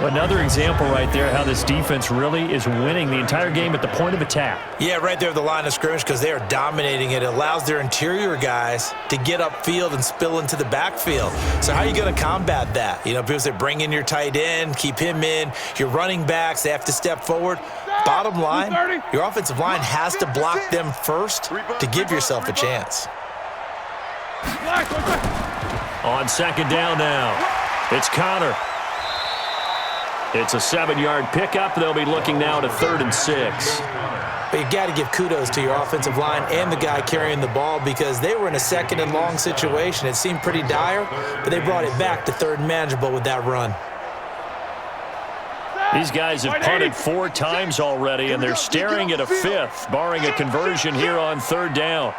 Another example right there how this defense really is winning the entire game at the point of attack. Yeah, right there at the line of scrimmage because they are dominating it. It allows their interior guys to get upfield and spill into the backfield. So how are you going to combat that? You know, people say bring in your tight end, keep him in. Your running backs, they have to step forward. Bottom line, your offensive line has to block them first to give yourself a chance. On 2nd down now, it's Connor. It's a 7-yard pickup. They'll be looking now to 3rd and 6. But you got to give kudos to your offensive line and the guy carrying the ball because they were in a 2nd and long situation. It seemed pretty dire, but they brought it back to 3rd and manageable with that run. These guys have punted 4 times already, and they're staring at a 5th, barring a conversion here on 3rd down.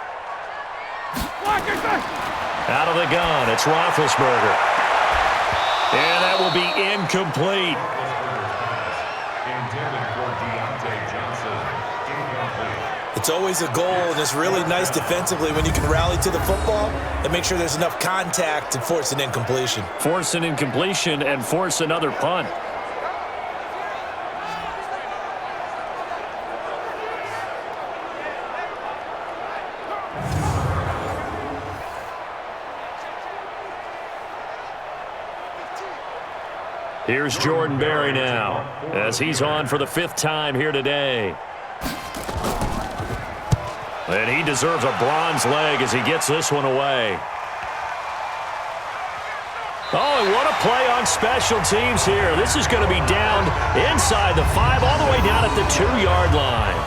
Out of the gun, it's Roethlisberger. And that will be incomplete. It's always a goal, and it's really nice defensively when you can rally to the football and make sure there's enough contact to force an incompletion. Force an incompletion and force another punt. Here's Jordan Berry now, as he's on for the 5th time here today. And he deserves a bronze leg as he gets this one away. Oh, and what a play on special teams here. This is going to be down inside the 5, all the way down at the 2-yard line.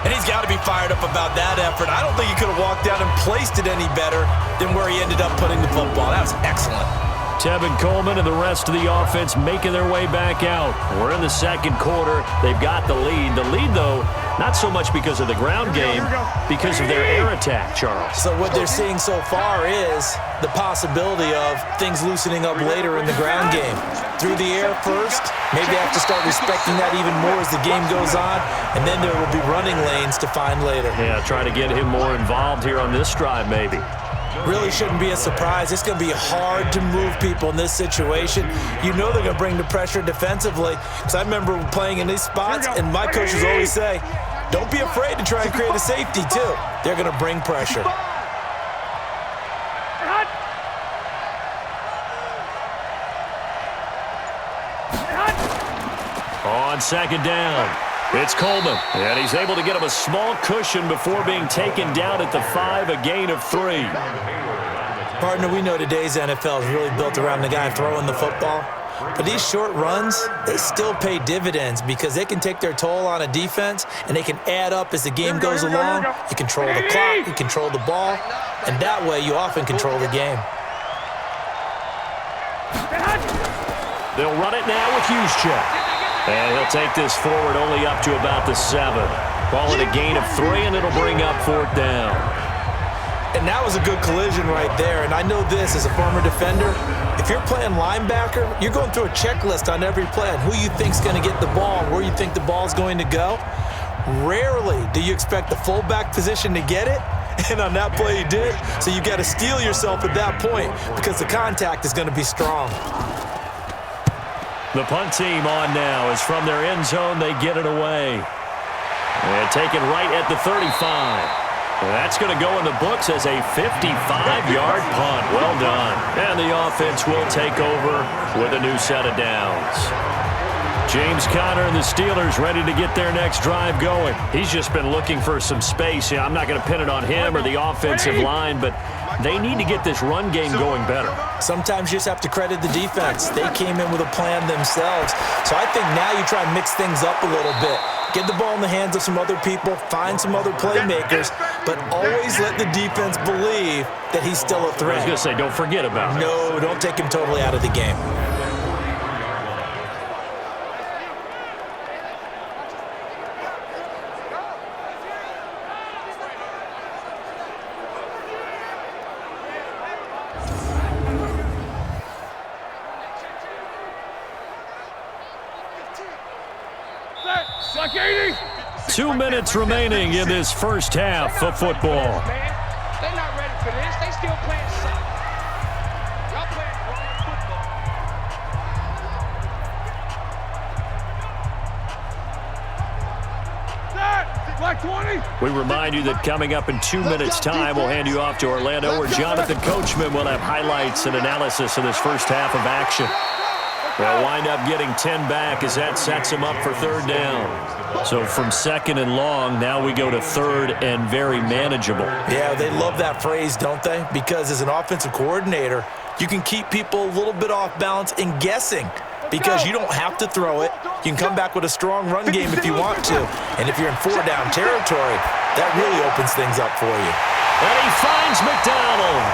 And he's got to be fired up about that effort. I don't think he could have walked down and placed it any better than where he ended up putting the football. That was excellent. Tevin Coleman and the rest of the offense making their way back out. We're in the 2nd quarter. They've got the lead. The lead, though, not so much because of the ground game, because of their air attack, Charles. So what they're seeing so far is the possibility of things loosening up later in the ground game. Through the air first, maybe they have to start respecting that even more as the game goes on, and then there will be running lanes to find later. Yeah, try to get him more involved here on this drive, maybe. Really shouldn't be a surprise. It's going to be hard to move people in this situation. You know they're going to bring the pressure defensively. Because I remember playing in these spots, and my coaches always say, don't be afraid to try and create a safety, too. They're going to bring pressure. On 2nd down, it's Coleman, and he's able to get him a small cushion before being taken down at the 5, a gain of 3. Partner, we know today's NFL is really built around the guy throwing the football. But these short runs, they still pay dividends because they can take their toll on a defense, and they can add up as the game goes along. You control the clock, you control the ball, and that way you often control the game. They'll run it now with Juszczyk. And he'll take this forward only up to about the 7. Call it a gain of 3, and it'll bring up 4th down. And that was a good collision right there. And I know this as a former defender. If you're playing linebacker, you're going through a checklist on every play on who you think's going to get the ball and where you think the ball's going to go. Rarely do you expect the fullback position to get it. And on that play, he did. So you got to steel yourself at that point because the contact is going to be strong. The punt team on now is from their end zone. They get it away. And take it right at the 35. That's going to go in the books as a 55-yard punt. Well done. And the offense will take over with a new set of downs. James Conner and the Steelers ready to get their next drive going. He's just been looking for some space. I'm not going to pin it on him or the offensive line, but they need to get this run game going better. Sometimes you just have to credit the defense. They came in with a plan themselves. So I think now you try and mix things up a little bit. Get the ball in the hands of some other people, find some other playmakers, but always let the defense believe that he's still a threat. I was going to say, don't forget about it. No, don't take him totally out of the game. Like 80. 2 minutes remaining in this first half of football. They're not ready for this. They still playing soccer. Y'all playing grown football. Like 20. We remind you that coming up in 2 minutes' time, we'll hand you off to Orlando, where Jonathan Coachman will have highlights and analysis of this first half of action. They'll wind up getting 10 back as that sets them up for 3rd down. So from 2nd and long, now we go to 3rd and very manageable. Yeah, they love that phrase, don't they? Because as an offensive coordinator, you can keep people a little bit off balance and guessing because you don't have to throw it. You can come back with a strong run game if you want to. And if you're in 4-down territory, that really opens things up for you. And he finds McDonald.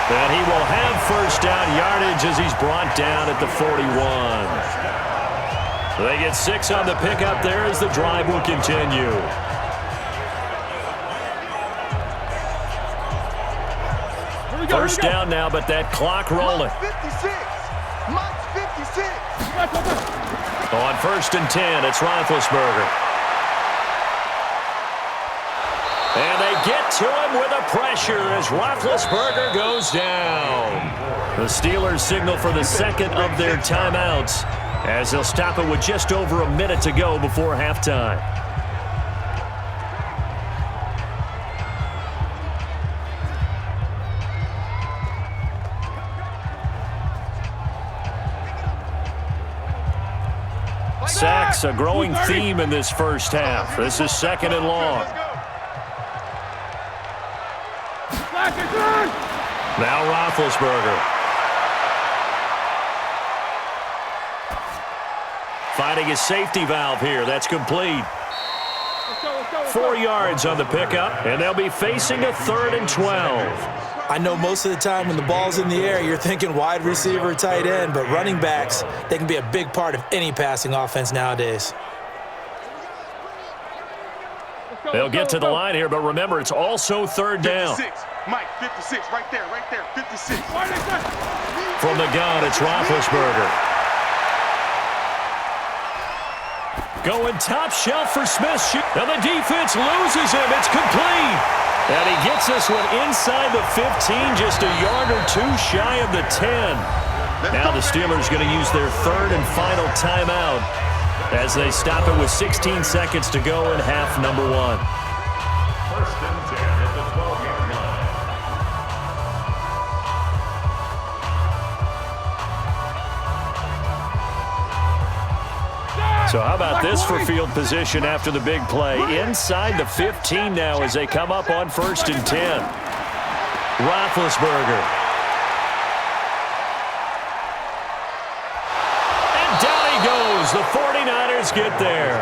And he will have first down yardage as he's brought down at the 41. So they get 6 on the pickup there as the drive will continue. First down now, but that clock rolling. 56. Mike's 56. On 1st and 10, it's Roethlisberger. And they get to him with a pressure as Roethlisberger goes down. The Steelers signal for the second of their timeouts as they'll stop it with just over a minute to go before halftime. Sacks, a growing theme in this first half. This is 2nd and long. Now Roethlisberger. Finding his safety valve here. That's complete. 4 yards on the pickup, and they'll be facing a 3rd and 12. I know most of the time when the ball's in the air, you're thinking wide receiver, tight end, but running backs, they can be a big part of any passing offense nowadays. They'll get to the line here, but remember, it's also 3rd down. 56. Mike, 56, right there, 56. From the gun, it's Roethlisberger. Going top shelf for Smith. And the defense loses him. It's complete. And he gets this one inside the 15, just a yard or 2 shy of the 10. Now the Steelers going to use their 3rd and final timeout as they stop it with 16 seconds to go in half number 1. 1st and 10 at the 12-yard line. So how about this for field position after the big play? Inside the 15 now as they come up on 1st and 10. Roethlisberger. And down he goes. The 49ers get there.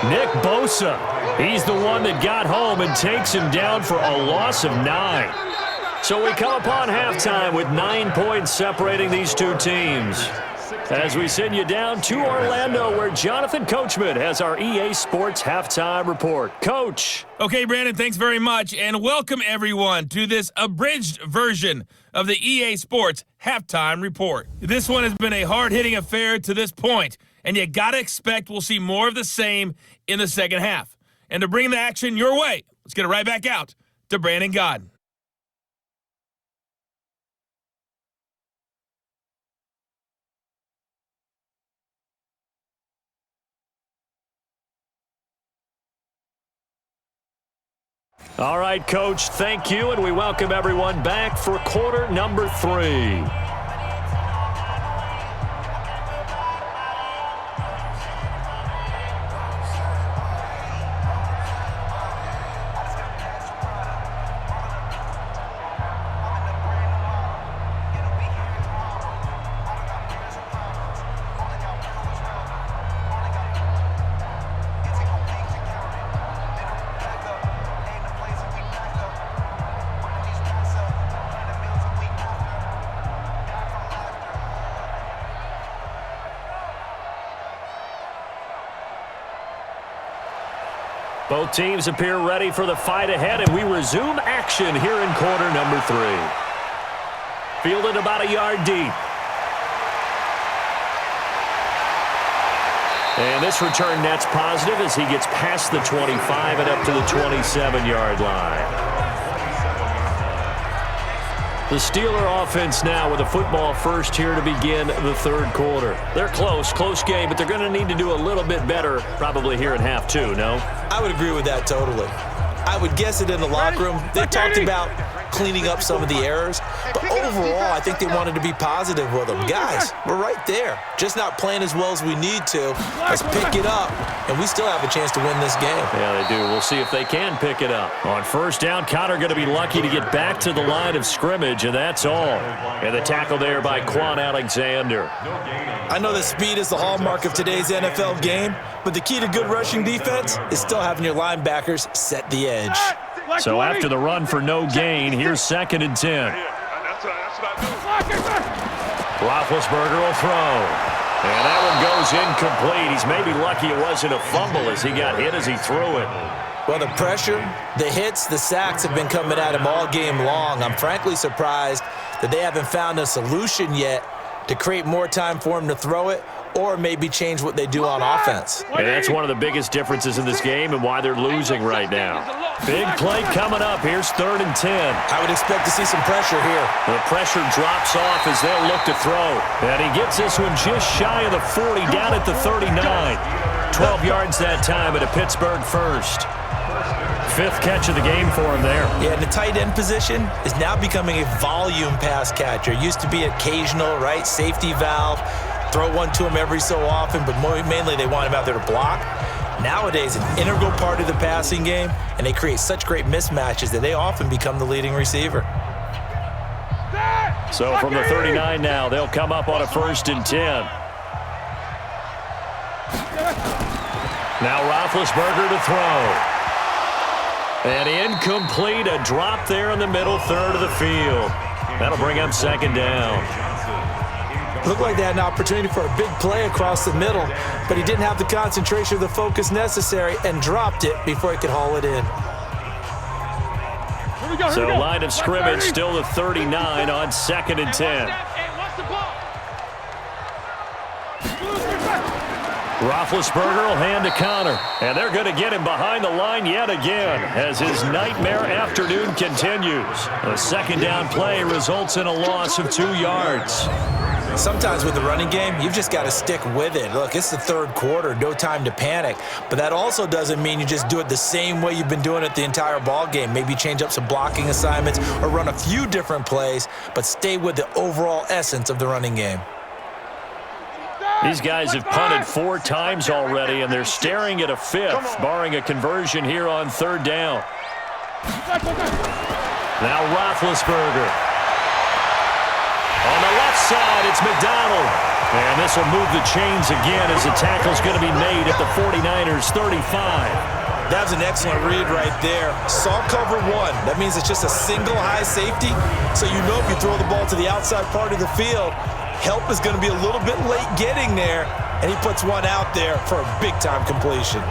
Nick Bosa. He's the one that got home and takes him down for a loss of 9. So we come upon halftime with 9 points separating these two teams. As we send you down to Orlando, where Jonathan Coachman has our EA Sports Halftime Report. Coach. Okay, Brandon, thanks very much, and welcome everyone to this abridged version of the EA Sports Halftime Report. This one has been a hard-hitting affair to this point, and you gotta expect we'll see more of the same in the second half. And to bring the action your way, let's get it right back out to Brandon Godden. All right, Coach, thank you, and we welcome everyone back for quarter number 3. Both teams appear ready for the fight ahead, and we resume action here in quarter number 3. Fielded about a yard deep. And this return net's positive as he gets past the 25 and up to the 27-yard line. The Steeler offense now with a football first here to begin the 3rd quarter. They're close game, but they're going to need to do a little bit better probably here in half 2, no? I would agree with that totally. I would guess it in the locker room. They talked about cleaning up some of the errors. But overall, I think they wanted to be positive with them. Guys, we're right there. Just not playing as well as we need to. Let's pick it up, and we still have a chance to win this game. Yeah, they do. We'll see if they can pick it up. On first down, Connor going to be lucky to get back to the line of scrimmage, and that's all. And the tackle there by Quan Alexander. I know that speed is the hallmark of today's NFL game, but the key to good rushing defense is still having your linebackers set the edge. So after the run for no gain, here's 2nd and 10. Roethlisberger will throw. And that one goes incomplete. He's maybe lucky it wasn't a fumble as he got hit as he threw it. Well, the pressure, the hits, the sacks have been coming at him all game long. I'm frankly surprised that they haven't found a solution yet to create more time for him to throw it or maybe change what they do on offense. And that's one of the biggest differences in this game and why they're losing right now. Big play coming up. Here's 3rd and 10. I would expect to see some pressure here. The pressure drops off as they'll look to throw. And he gets this one just shy of the 40, down at the 39. 12 yards that time at a Pittsburgh first. 5th catch of the game for him there. Yeah, and the tight end position is now becoming a volume pass catcher. It used to be occasional, right? Safety valve. Throw one to him every so often, but mainly they want him out there to block. Nowadays, an integral part of the passing game, and they create such great mismatches that they often become the leading receiver. So from the 39 now, they'll come up on a 1st and 10. Now Roethlisberger to throw. And incomplete, a drop there in the middle third of the field. That'll bring up 2nd down. Looked like they had an opportunity for a big play across the middle, but he didn't have the concentration or the focus necessary and dropped it before he could haul it in. So line of scrimmage still the 39 on 2nd and 10. Roethlisberger will hand to Connor, and they're going to get him behind the line yet again as his nightmare afternoon continues. A 2nd down play results in a loss of 2 yards. Sometimes with the running game, you've just got to stick with it. Look, it's the 3rd quarter, no time to panic. But that also doesn't mean you just do it the same way you've been doing it the entire ball game. Maybe change up some blocking assignments or run a few different plays, but stay with the overall essence of the running game. These guys have punted 4 times already, and they're staring at a 5th, barring a conversion here on 3rd down. Now Roethlisberger. On the left side, it's McDonald. And this will move the chains again as the tackle's going to be made at the 49ers' 35. That's an excellent read right there. Saw cover 1. That means it's just a single high safety. So you know if you throw the ball to the outside part of the field, help is going to be a little bit late getting there, and he puts one out there for a big-time completion.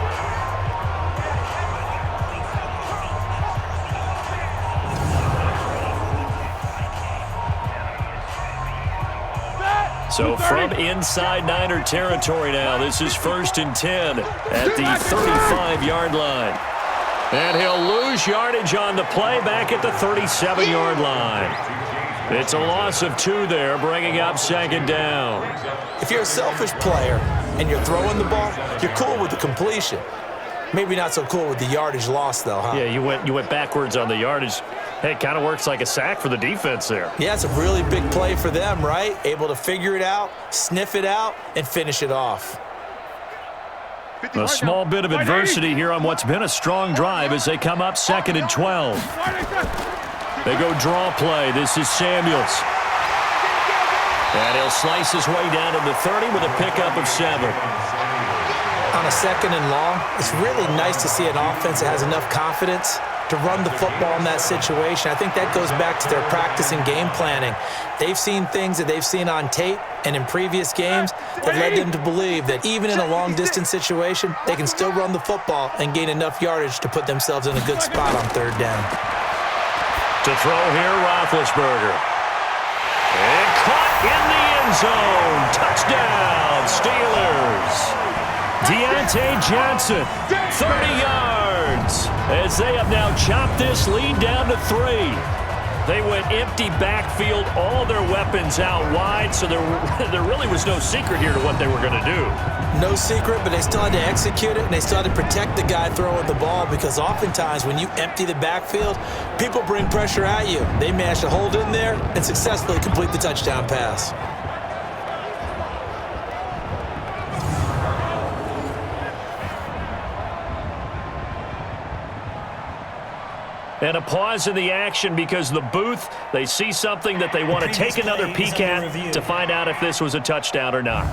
So from inside Niner territory now, this is 1st and 10 at the 35-yard line. And he'll lose yardage on the play back at the 37-yard line. It's a loss of 2 there, bringing up 2nd down. If you're a selfish player and you're throwing the ball, you're cool with the completion. Maybe not so cool with the yardage loss, though, huh? Yeah, you went backwards on the yardage. Hey, it kind of works like a sack for the defense there. Yeah, it's a really big play for them, right? Able to figure it out, sniff it out, and finish it off. A small bit of adversity here on what's been a strong drive as they come up 2nd and 12. They go draw play. This is Samuels. And he'll slice his way down to the 30 with a pickup of 7. On a 2nd and long, it's really nice to see an offense that has enough confidence to run the football in that situation. I think that goes back to their practice and game planning. They've seen things that they've seen on tape and in previous games that led them to believe that even in a long-distance situation, they can still run the football and gain enough yardage to put themselves in a good spot on 3rd down. To throw here, Roethlisberger. And caught in the end zone. Touchdown, Steelers. Deontay Johnson, 30 yards, as they have now chopped this lead down to 3. They went empty backfield, all their weapons out wide, so there really was no secret here to what they were going to do. No secret, but they still had to execute it, and they still had to protect the guy throwing the ball, because oftentimes when you empty the backfield, people bring pressure at you. They managed to hold in there and successfully complete the touchdown pass. And a pause in the action because the booth, they see something that they want to take another peek at to find out if this was a touchdown or not.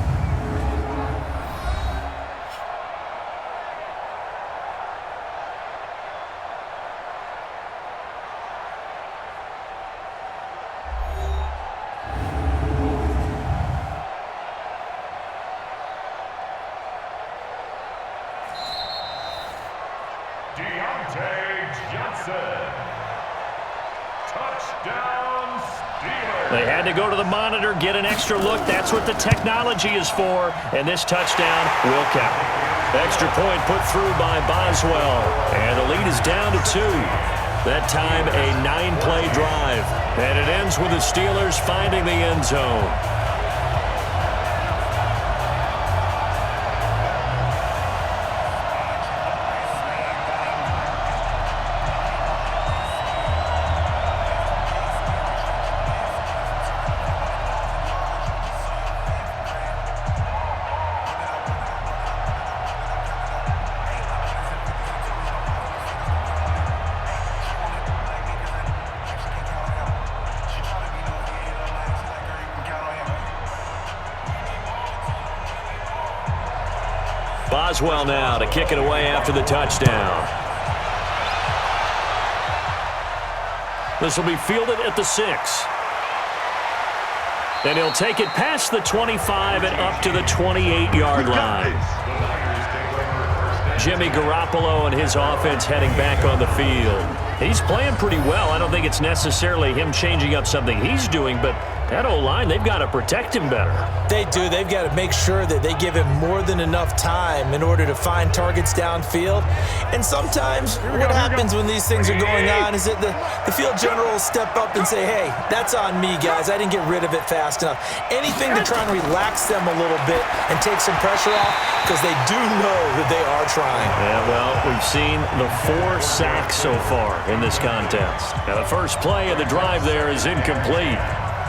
They had to go to the monitor, get an extra look. That's what the technology is for, and this touchdown will count. Extra point put through by Boswell, and the lead is down to 2. That time, a 9-play drive, and it ends with the Steelers finding the end zone. Boswell now to kick it away after the touchdown. This will be fielded at the 6. And he'll take it past the 25 and up to the 28-yard line. Jimmy Garoppolo and his offense heading back on the field. He's playing pretty well. I don't think it's necessarily him changing up something he's doing, but that O-line, they've got to protect him better. They do. They've got to make sure that they give him more than enough time in order to find targets downfield. And sometimes what happens when these things are going on is that the field general will step up and say, hey, that's on me, guys. I didn't get rid of it fast enough. Anything to try and relax them a little bit and take some pressure off, because they do know that they are trying. Yeah, well, we've seen the 4 sacks so far in this contest. Now, the first play of the drive there is incomplete.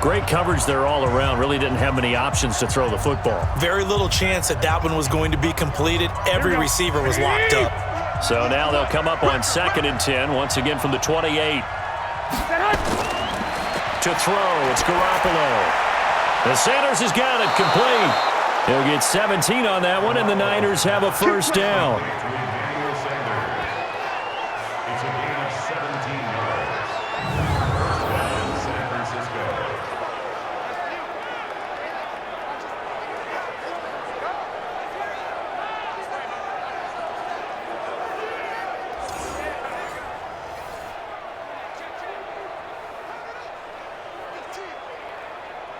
Great coverage there all around. Really didn't have many options to throw the football. Very little chance that that one was going to be completed. Every receiver was locked up. So now they'll come up on 2nd and 10, once again from the 28. To throw, it's Garoppolo. And Sanders has got it complete. He'll get 17 on that one, and the Niners have a first down.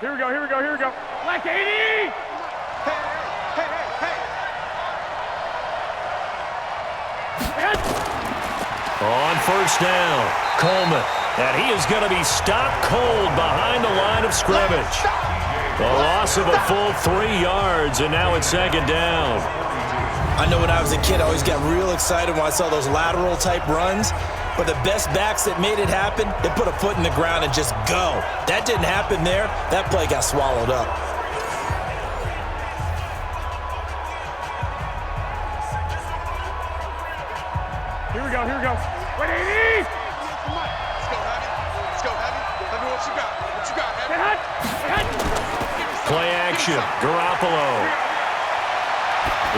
Here we go, here we go, here we go. Black 80! Hey, hey, hey, hey! On first down, Coleman. And he is going to be stopped cold behind the line of scrimmage. The loss of a full 3 yards, and now it's 2nd down. I know when I was a kid, I always got real excited when I saw those lateral-type runs. But the best backs that made it happen, they put a foot in the ground and just go. That didn't happen there. That play got swallowed up. Here we go, here we go. 180! Let's go, Heavy. Let's go, Heavy. Heavy, what you got? What you got, Heavy? Play action, Garoppolo.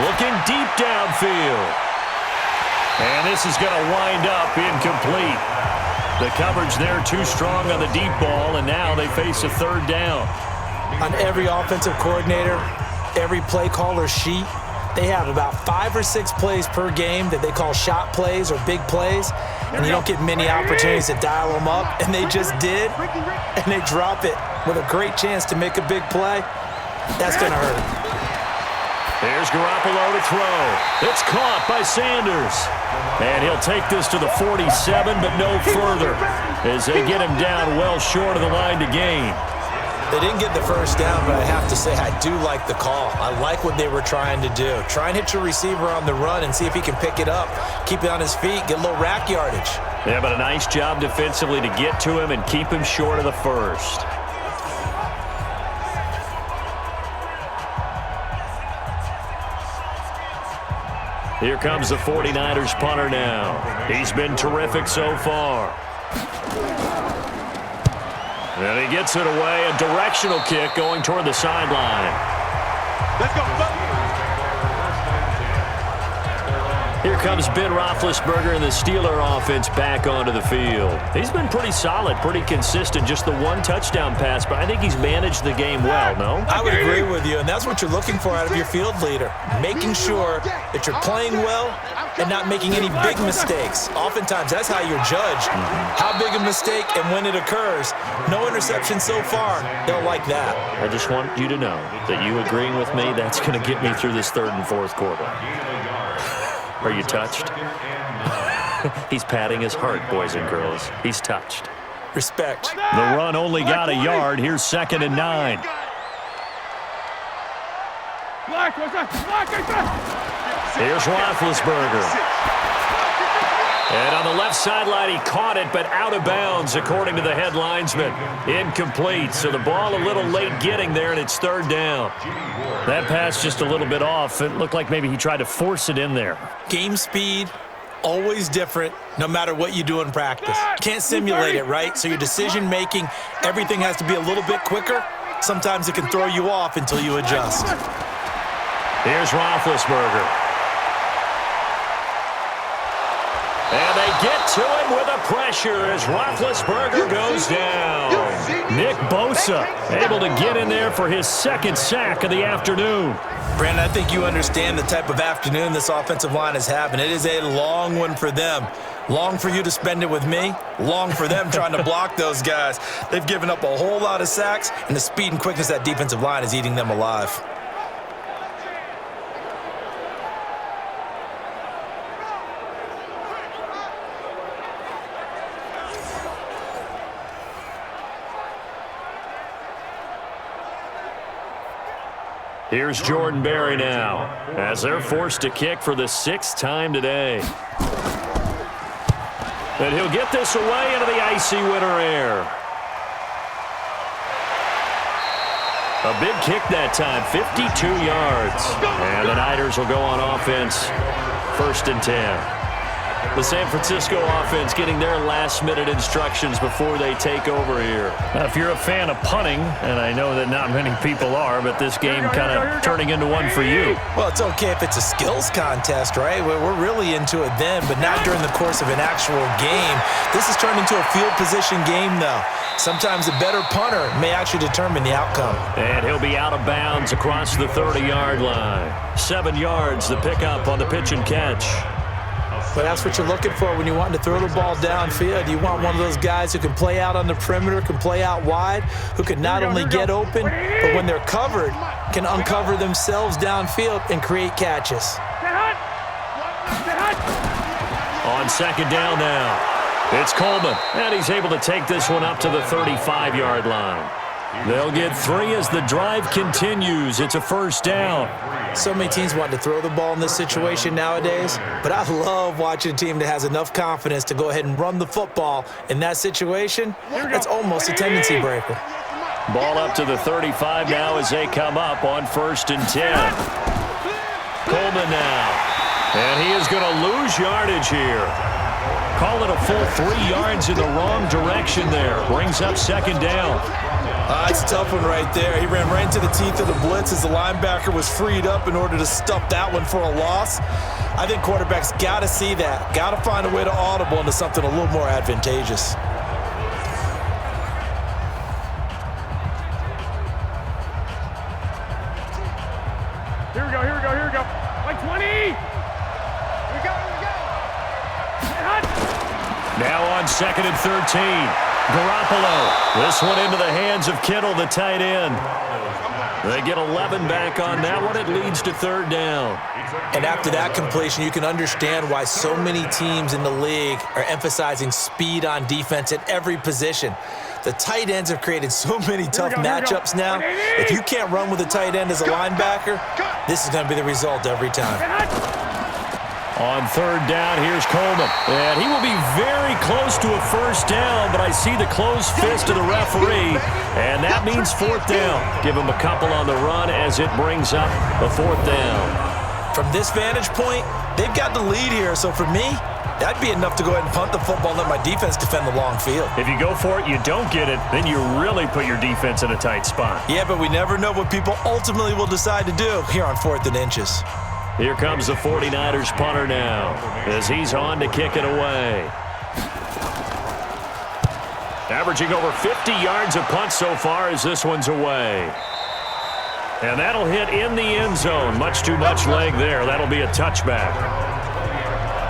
Looking deep downfield. And this is going to wind up incomplete. The coverage there too strong on the deep ball, and now they face a 3rd down. On every offensive coordinator, every play caller sheet, they have about 5 or 6 plays per game that they call shot plays or big plays, and you don't get many opportunities to dial them up, and they just did, and they drop it with a great chance to make a big play. That's going to hurt. Here's Garoppolo to throw. It's caught by Sanders. And he'll take this to the 47, but no further, as they get him down well short of the line to gain. They didn't get the first down, but I have to say I do like the call. I like what they were trying to do. Try and hit your receiver on the run and see if he can pick it up. Keep it on his feet, get a little rack yardage. Yeah, but a nice job defensively to get to him and keep him short of the first. Here comes the 49ers punter now. He's been terrific so far. And he gets it away, a directional kick going toward the sideline. Let's go. Here comes Ben Roethlisberger and the Steeler offense back onto the field. He's been pretty solid, pretty consistent, just the one touchdown pass, but I think he's managed the game well, no? I would agree with you, and that's what you're looking for out of your field leader, making sure that you're playing well and not making any big mistakes. Oftentimes, that's how you're judged. How big a mistake and when it occurs. No interception so far. They'll like that. I just want you to know that you agreeing with me, that's going to get me through this third and fourth quarter. Are you touched? He's patting his heart, boys and girls. He's touched. Respect. The run only got a yard. Here's 2nd and 9. Here's Roethlisberger. And on the left sideline, he caught it, but out of bounds, according to the head linesman. Incomplete, so the ball a little late getting there, and it's 3rd down. That pass just a little bit off. It looked like maybe he tried to force it in there. Game speed, always different, no matter what you do in practice. Can't simulate it, right? So your decision-making, everything has to be a little bit quicker. Sometimes it can throw you off until you adjust. Here's Roethlisberger. And they get to him with a pressure as Roethlisberger goes down. Nick Bosa able to get in there for his 2nd sack of the afternoon. Brandon, I think you understand the type of afternoon this offensive line is having. It is a long one for them. Long for you to spend it with me. Long for them trying to block those guys. They've given up a whole lot of sacks, and the speed and quickness of that defensive line is eating them alive. Here's Jordan Berry now, as they're forced to kick for the 6th time today. And he'll get this away into the icy winter air. A big kick that time, 52 yards. And the Niners will go on offense, 1st and 10. The San Francisco offense getting their last-minute instructions before they take over here. Now, if you're a fan of punting, and I know that not many people are, but this game kind of turning into one for you. Well, it's okay if it's a skills contest, right? We're really into it then, but not during the course of an actual game. This has turned into a field position game, though. Sometimes a better punter may actually determine the outcome. And he'll be out of bounds across the 30-yard line. 7 yards, the pickup on the pitch and catch. But that's what you're looking for when you want to throw the ball downfield. You want one of those guys who can play out on the perimeter, can play out wide, who can not only get open, but when they're covered, can uncover themselves downfield and create catches. On 2nd down now, it's Coleman, and he's able to take this one up to the 35-yard line. They'll get 3 as the drive continues. It's a 1st down. So many teams want to throw the ball in this situation nowadays, but I love watching a team that has enough confidence to go ahead and run the football in that situation. That's almost a tendency breaker. Ball up to the 35 now as they come up on 1st and 10. Coleman now, and he is going to lose yardage here. Call it a full 3 yards in the wrong direction there. Brings up 2nd down. It's a tough one right there. He ran right into the teeth of the blitz as the linebacker was freed up in order to stuff that one for a loss. I think quarterbacks got to see that. Got to find a way to audible into something a little more advantageous. Here we go. Like 20. Here we go. Now on 2nd and 13. Garoppolo. This one into the hands of Kittle, the tight end. They get 11 back on that one. It leads to third down. And after that completion, you can understand why so many teams in the league are emphasizing speed on defense at every position. The tight ends have created so many tough matchups now. If you can't run with a tight end as a linebacker, this is going to be the result every time. On third down, here's Coleman. And he will be very close to a first down, but I see the closed fist of the referee, and that means fourth down. Give him a couple on the run as it brings up the fourth down. From this vantage point, they've got the lead here, so for me, that'd be enough to go ahead and punt the football and let my defense defend the long field. If you go for it, you don't get it, then you really put your defense in a tight spot. Yeah, but we never know what people ultimately will decide to do here on 4th and inches. Here comes the 49ers punter now as he's on to kick it away. Averaging over 50 yards a punt so far as this one's away. And that'll hit in the end zone. Much too much leg there. That'll be a touchback.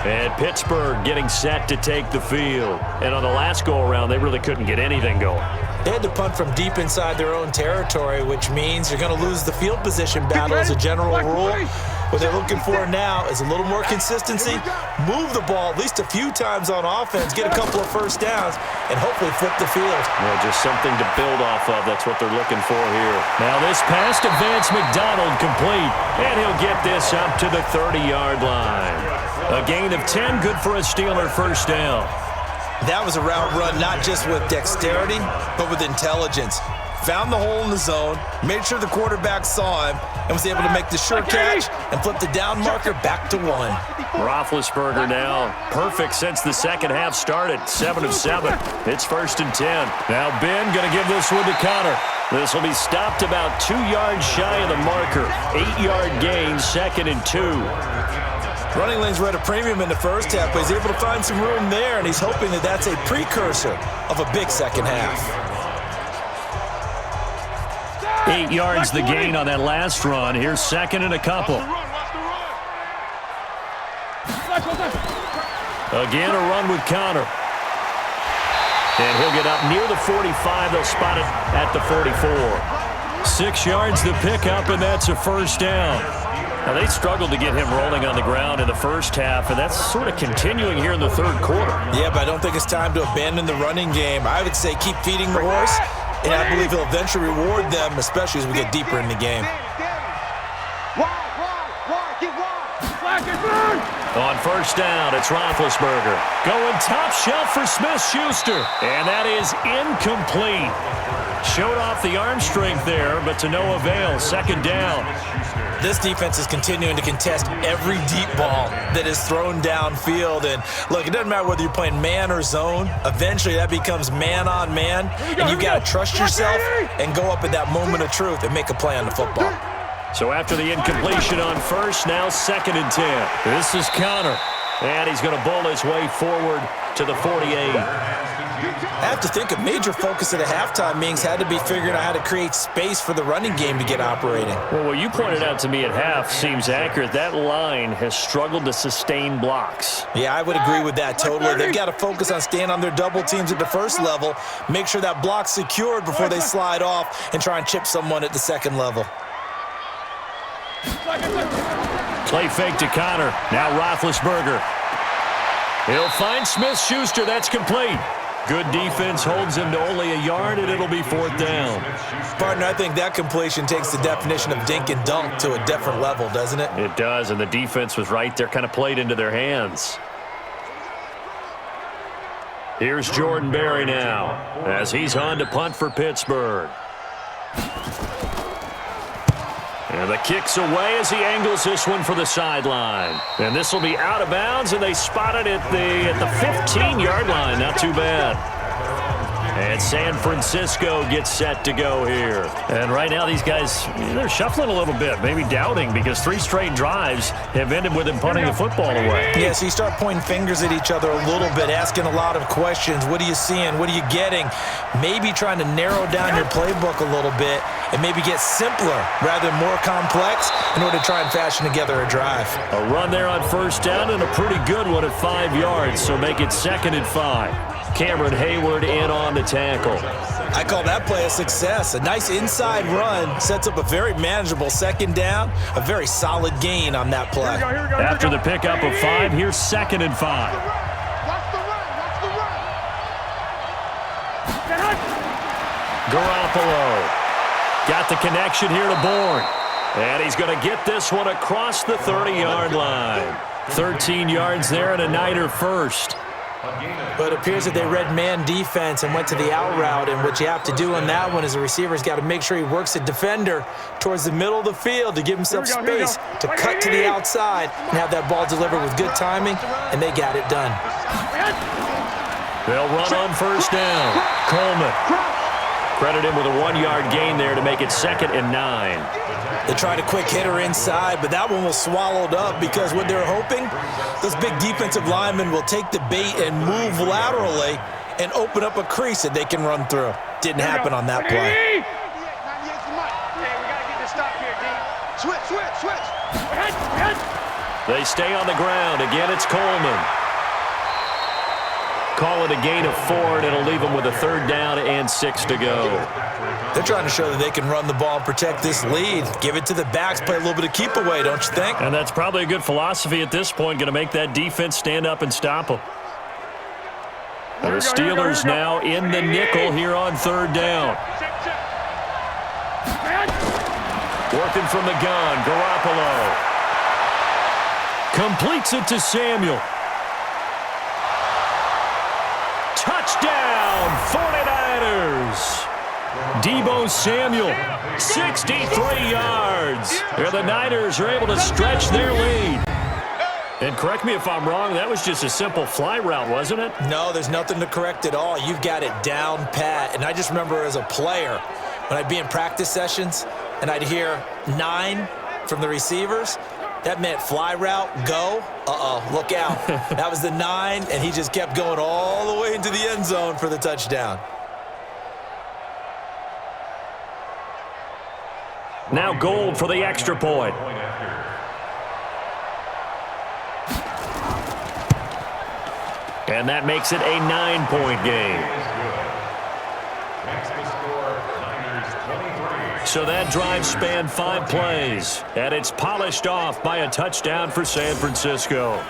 And Pittsburgh getting set to take the field. And on the last go-around, they really couldn't get anything going. They had to punt from deep inside their own territory, which means you're going to lose the field position battle as a general rule. What they're looking for now is a little more consistency, move the ball at least a few times on offense, get a couple of first downs, and hopefully flip the field. Well, just something to build off of. That's what they're looking for here. Now this pass to Vance McDonald complete, and he'll get this up to the 30-yard line. A gain of 10, good for a Steeler first down. That was a route run not just with dexterity, but with intelligence. Found the hole in the zone, made sure the quarterback saw him, and was able to make the sure catch and flip the down marker back to 1. Roethlisberger now perfect since the second half started. 7 of 7. It's 1st and 10. Now Ben going to give this one to Connor. This will be stopped about 2 yards shy of the marker. 8-yard gain, 2nd and 2. Running lanes were at a premium in the first half, but he's able to find some room there, and he's hoping that that's a precursor of a big second half. 8 yards the gain on that last run. Here's 2nd and a couple. Again, a run with Connor. And he'll get up near the 45. They'll spot it at the 44. 6 yards the pickup, and that's a first down. Now, they struggled to get him rolling on the ground in the first half, and that's sort of continuing here in the third quarter. Yeah, but I don't think it's time to abandon the running game. I would say keep feeding the horse, and I believe he'll eventually reward them, especially as we get deeper in the game. On first down, it's Roethlisberger. Going top shelf for Smith-Schuster. And that is incomplete. Showed off the arm strength there, but to no avail. 2nd down. This defense is continuing to contest every deep ball that is thrown downfield. And look, it doesn't matter whether you're playing man or zone. Eventually, that becomes man on man. And you've got to trust yourself and go up at that moment of truth and make a play on the football. So after the incompletion on first, now 2nd and 10. This is Connor. And he's going to bowl his way forward to the 48. I have to think a major focus at a halftime means had to be figuring out how to create space for the running game to get operating. Well, what you pointed out to me at half seems accurate. That line has struggled to sustain blocks. Yeah, I would agree with that totally. They've got to focus on staying on their double teams at the first level, make sure that block's secured before they slide off and try and chip someone at the second level. Play fake to Connor. Now Roethlisberger. He'll find Smith-Schuster. That's complete. Good defense holds him to only a yard, and it'll be 4th down. Partner, I think that completion takes the definition of dink and dunk to a different level, doesn't it? It does, and the defense was right there, kind of played into their hands. Here's Jordan Berry now as he's on to punt for Pittsburgh. And the kick's away as he angles this one for the sideline. And this will be out of bounds, and they spot it at the 15-yard line. Not too bad. And San Francisco gets set to go here. And right now these guys, they're shuffling a little bit, maybe doubting, because 3 straight drives have ended with them punting the football away. Yeah, so you start pointing fingers at each other a little bit, asking a lot of questions. What are you seeing? What are you getting? Maybe trying to narrow down your playbook a little bit and maybe get simpler rather than more complex in order to try and fashion together a drive. A run there on first down and a pretty good one at 5 yards, so make it 2nd and 5. Cameron Hayward in on the tackle. I call that play a success. A nice inside run sets up a very manageable second down, a very solid gain on that play. After the pickup of 5, here's 2nd and 5. Watch the run. Watch the run. Garoppolo got the connection here to Bourne. And he's going to get this one across the 30-yard line. 13 yards there and a Niner first. But it appears that they read man defense and went to the out route, and what you have to do on that one is the receiver's got to make sure he works the defender towards the middle of the field to give himself space to cut to the outside and have that ball delivered with good timing, and they got it done. They'll run on first down. Coleman. Credit him with a 1-yard gain there to make it 2nd and 9. They tried a quick hitter inside, but that one was swallowed up because what they're hoping, those big defensive linemen will take the bait and move laterally and open up a crease that they can run through. Didn't happen on that play. Switch. They stay on the ground. Again, it's Coleman. Call it a gain of 4, and it'll leave them with a 3rd down and 6 to go. They're trying to show that they can run the ball and protect this lead. Give it to the backs, play a little bit of keep away, don't you think? And that's probably a good philosophy at this point, going to make that defense stand up and stop them. And the Steelers now in the nickel here on 3rd down. Working from the gun, Garoppolo. Completes it to Samuel. Touchdown, 49ers. Deebo Samuel, 63 yards. Here the Niners are able to stretch their lead. And correct me if I'm wrong, that was just a simple fly route, wasn't it? No, there's nothing to correct at all. You've got it down pat. And I just remember as a player, when I'd be in practice sessions and I'd hear 9 from the receivers, that meant fly route, go, look out. That was the 9, and he just kept going all the way into the end zone for the touchdown. Now Gold for the extra point. And that makes it a 9-point game. So that drive spanned 5 plays, and it's polished off by a touchdown for San Francisco.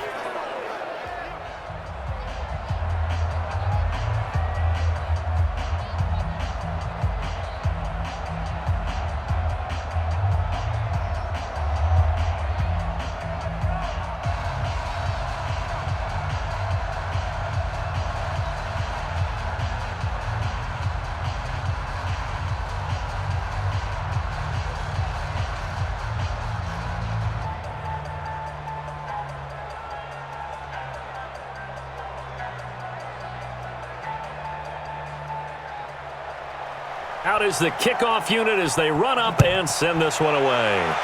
Out is the kickoff unit as they run up and send this one away.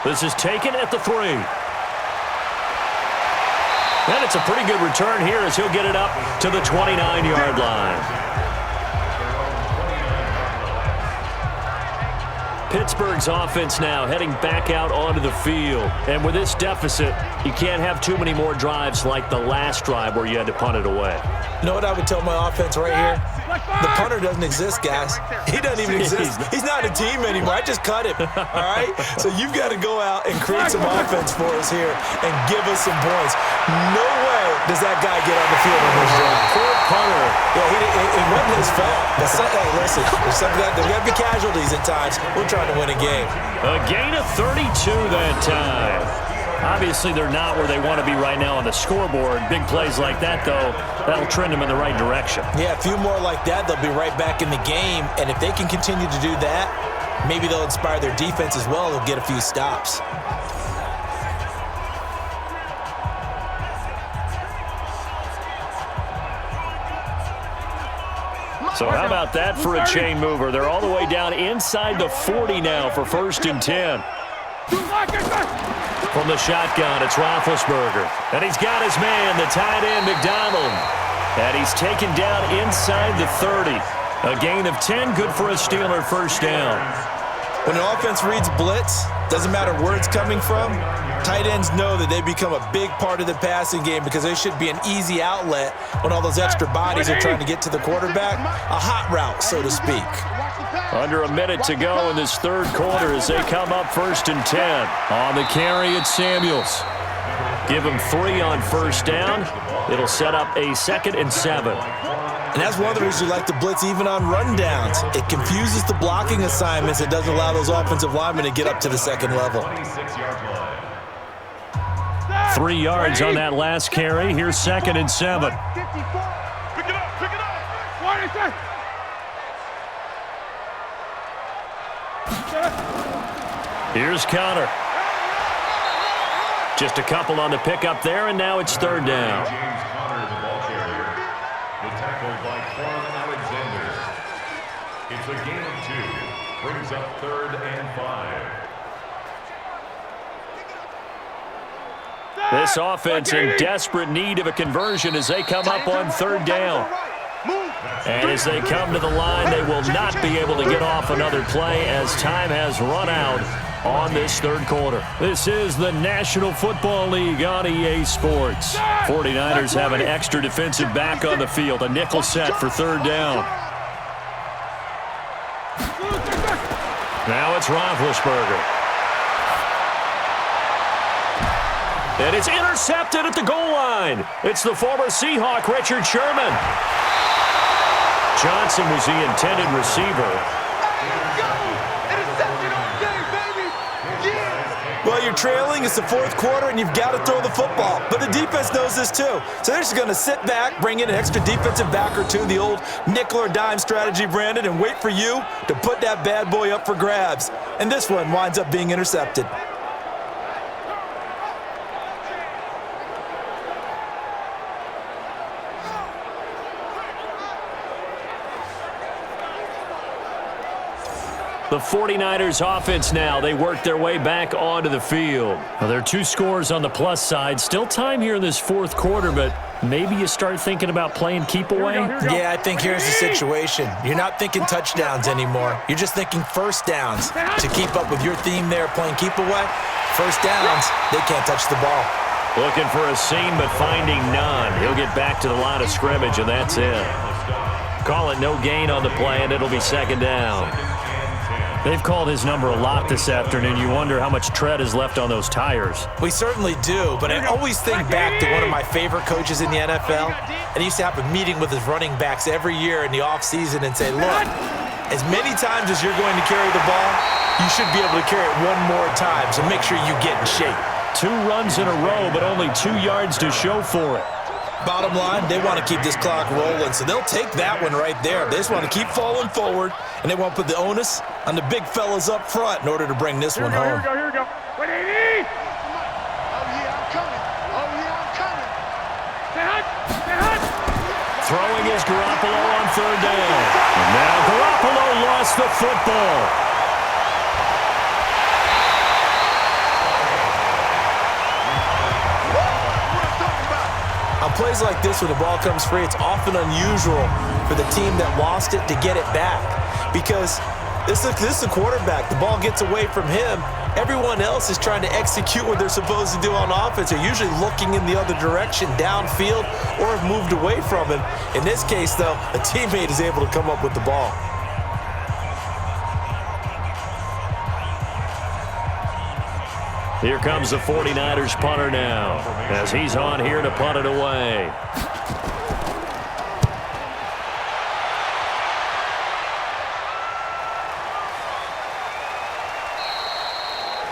This is taken at the 3. And it's a pretty good return here as he'll get it up to the 29-yard line. Pittsburgh's offense now heading back out onto the field. And with this deficit, you can't have too many more drives like the last drive where you had to punt it away. You know what I would tell my offense right here? The punter doesn't exist, guys. He doesn't even exist. He's not a team anymore. I just cut him, all right? So you've got to go out and create some offense for us here and give us some points. No way does that guy get on the field on this drive. Poor punter. Yeah, it wasn't his fault. Hey, listen, there's got to be casualties at times. We're trying to win a game. A gain of 32 that time. Obviously, they're not where they want to be right now on the scoreboard. Big plays like that, though, that'll trend them in the right direction. Yeah, a few more like that, they'll be right back in the game. And if they can continue to do that, maybe they'll inspire their defense as well. They'll get a few stops. So how about that for a chain mover? They're all the way down inside the 40 now for 1st and 10. From the shotgun, it's Roethlisberger. And he's got his man, the tight end, McDonald. And he's taken down inside the 30. A gain of 10, good for a Steeler 1st down. When an offense reads blitz, doesn't matter where it's coming from, tight ends know that they become a big part of the passing game because they should be an easy outlet when all those extra bodies are trying to get to the quarterback. A hot route, so to speak. Under a minute to go in this third quarter as they come up 1st and 10. On the carry, it's Samuels. Give him 3 on first down. It'll set up a 2nd and 7. And that's one of the reasons you like to blitz even on rundowns. It confuses the blocking assignments. It doesn't allow those offensive linemen to get up to the second level. 3 yards on that last carry. Here's 2nd and 7. Pick it up. What is that? Here's Connor. Just a couple on the pickup there, and now it's 3rd down. James Conner, the ball carrier. The tackle by Quan Alexander. It's a gain of 2. Brings up 3rd and 5. This offense in desperate need of a conversion as they come up on 3rd down. And as they come to the line, they will not be able to get off another play as time has run out on this third quarter. This is the National Football League on EA Sports. 49ers have an extra defensive back on the field, a nickel set for 3rd down. Now it's Roethlisberger. And it's intercepted at the goal line. It's the former Seahawk, Richard Sherman. Johnson was the intended receiver. Well, you're trailing. It's the 4th quarter, and you've got to throw the football. But the defense knows this, too. So they're just going to sit back, bring in an extra defensive back or two, the old nickel or dime strategy, Brandon, and wait for you to put that bad boy up for grabs. And this one winds up being intercepted. The 49ers offense now, they work their way back onto the field. Well, there are 2 scores on the plus side. Still time here in this 4th quarter, but maybe you start thinking about playing keep away? Yeah, I think here's the situation. You're not thinking touchdowns anymore. You're just thinking first downs. To keep up with your theme there, playing keep away, first downs, they can't touch the ball. Looking for a seam, but finding none. He'll get back to the line of scrimmage, and that's it. Call it no gain on the play, and it'll be 2nd down. They've called his number a lot this afternoon. You wonder how much tread is left on those tires. We certainly do, but I always think back to one of my favorite coaches in the NFL, and he used to have a meeting with his running backs every year in the offseason and say, look, as many times as you're going to carry the ball, you should be able to carry it one more time, so make sure you get in shape. 2 runs in a row, but only 2 yards to show for it. Bottom line, they want to keep this clock rolling, so they'll take that one right there. They just want to keep falling forward, and they want to put the onus on the big fellas up front in order to bring this one home. Here we go. What do you need? Oh, yeah, I'm coming. Oh, yeah, I'm coming. Stay hot. Throwing is Garoppolo on 3rd down. And now Garoppolo lost the football. On plays like this, when the ball comes free, it's often unusual for the team that lost it to get it back. Because this is the quarterback. The ball gets away from him. Everyone else is trying to execute what they're supposed to do on offense. They're usually looking in the other direction, downfield, or have moved away from him. In this case, though, a teammate is able to come up with the ball. Here comes the 49ers punter now, as he's on here to punt it away.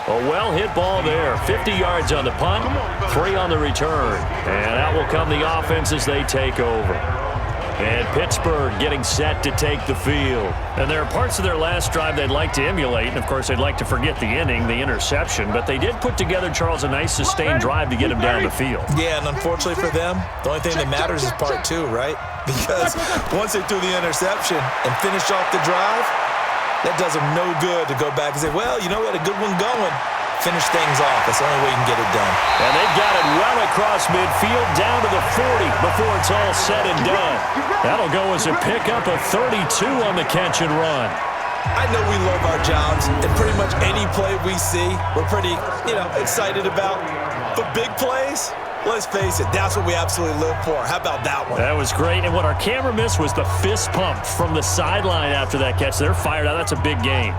A well-hit ball there. 50 yards on the punt, 3 on the return. And out will come the offense as they take over. And Pittsburgh getting set to take the field. And there are parts of their last drive they'd like to emulate. And, of course, they'd like to forget the inning, the interception. But they did put together, Charles, a nice sustained drive to get him down the field. Yeah, and unfortunately for them, the only thing that matters is part 2, right? Because once they threw the interception and finished off the drive, that does them no good to go back and say, well, you know, we had a good one going. Finish things off. That's the only way you can get it done. And they've got it well across midfield down to the 40 before it's all said and done. That'll go as a pickup of 32 on the catch and run. I know we love our jobs, and pretty much any play we see, we're pretty, excited about. But big plays, let's face it, that's what we absolutely live for. How about that one? That was great, and what our camera missed was the fist pump from the sideline after that catch. They're fired out. That's a big gain.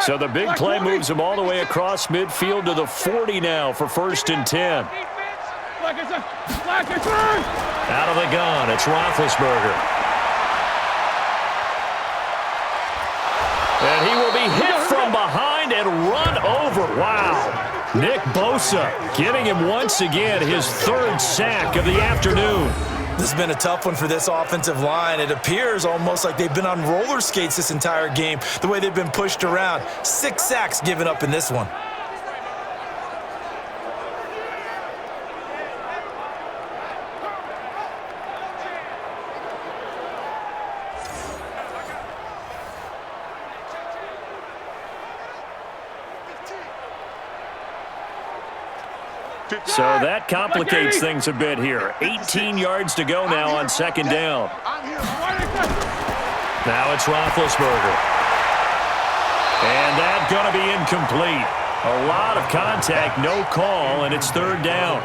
So the big play moves him all the way across midfield to the 40 now for 1st and 10. Out of the gun, it's Roethlisberger. And he will be hit from behind and run over. Wow. Nick Bosa getting him once again his 3rd sack of the afternoon. This has been a tough one for this offensive line. It appears almost like they've been on roller skates this entire game, the way they've been pushed around. 6 sacks given up in this one. So that complicates things a bit here. 18 yards to go now on 2nd down. Now it's Roethlisberger. And that's going to be incomplete. A lot of contact, no call, and it's 3rd down.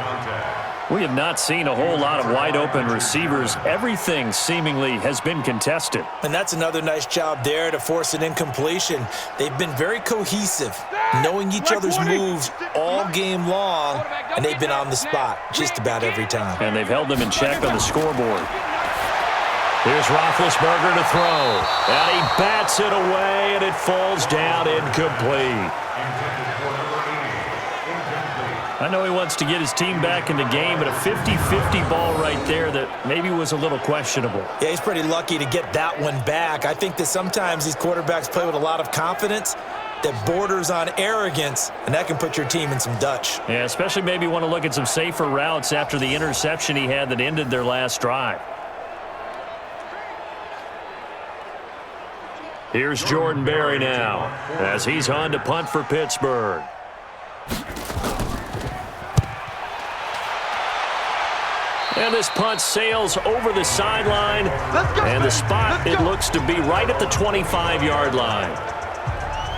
We have not seen a whole lot of wide-open receivers. Everything seemingly has been contested. And that's another nice job there to force an incompletion. They've been very cohesive, knowing each other's moves all game long, and they've been on the spot just about every time. And they've held them in check on the scoreboard. Here's Roethlisberger to throw. And he bats it away, and it falls down incomplete. I know he wants to get his team back in the game, but a 50-50 ball right there that maybe was a little questionable. Yeah, he's pretty lucky to get that one back. I think that sometimes these quarterbacks play with a lot of confidence that borders on arrogance, and that can put your team in some Dutch. Yeah, especially maybe want to look at some safer routes after the interception he had that ended their last drive. Here's Jordan Berry now as he's on to punt for Pittsburgh. And this punt sails over the sideline, and the spot, it looks to be right at the 25-yard line.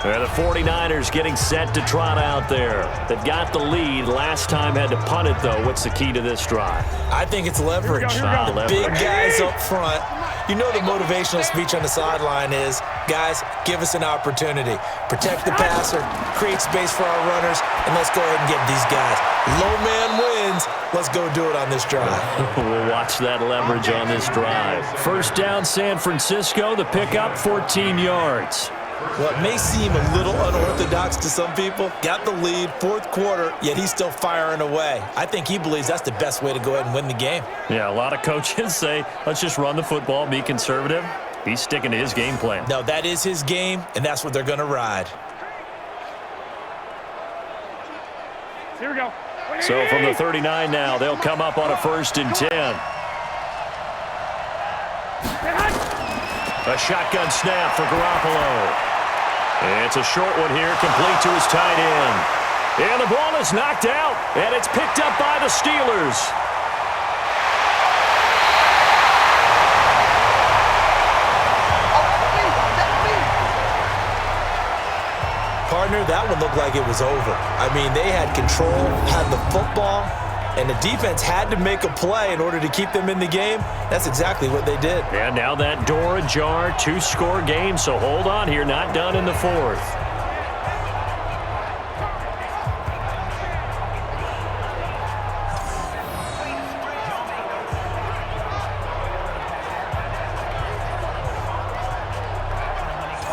And the 49ers getting set to trot out there. They've got the lead. Last time had to punt it, though. What's the key to this drive? I think it's leverage. The big guys up front. You know the motivational speech on the sideline is, guys, give us an opportunity. Protect the passer, create space for our runners, and let's go ahead and give these guys. Low man wins. Let's go do it on this drive. We'll watch that leverage on this drive. 1st down, San Francisco. The pickup, 14 yards. What may seem a little unorthodox to some people, got the lead, 4th quarter, yet he's still firing away. I think he believes that's the best way to go ahead and win the game. Yeah, a lot of coaches say, let's just run the football, be conservative. He's sticking to his game plan. No, that is his game, and that's what they're going to ride. Here we go. So from the 39 now, they'll come up on a 1st and 10. A shotgun snap for Garoppolo. It's a short one here, complete to his tight end. And the ball is knocked out, and it's picked up by the Steelers. Partner, that one looked like it was over. I mean, they had control, had the football, and the defense had to make a play in order to keep them in the game. That's exactly what they did. And now that door ajar, 2-score game, so hold on here, not done in the 4th.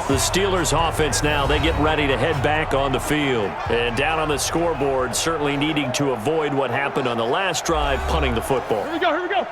The Steelers offense now, they get ready to head back on the field. And down on the scoreboard, certainly needing to avoid what happened on the last drive, punting the football. Here we go, here we go.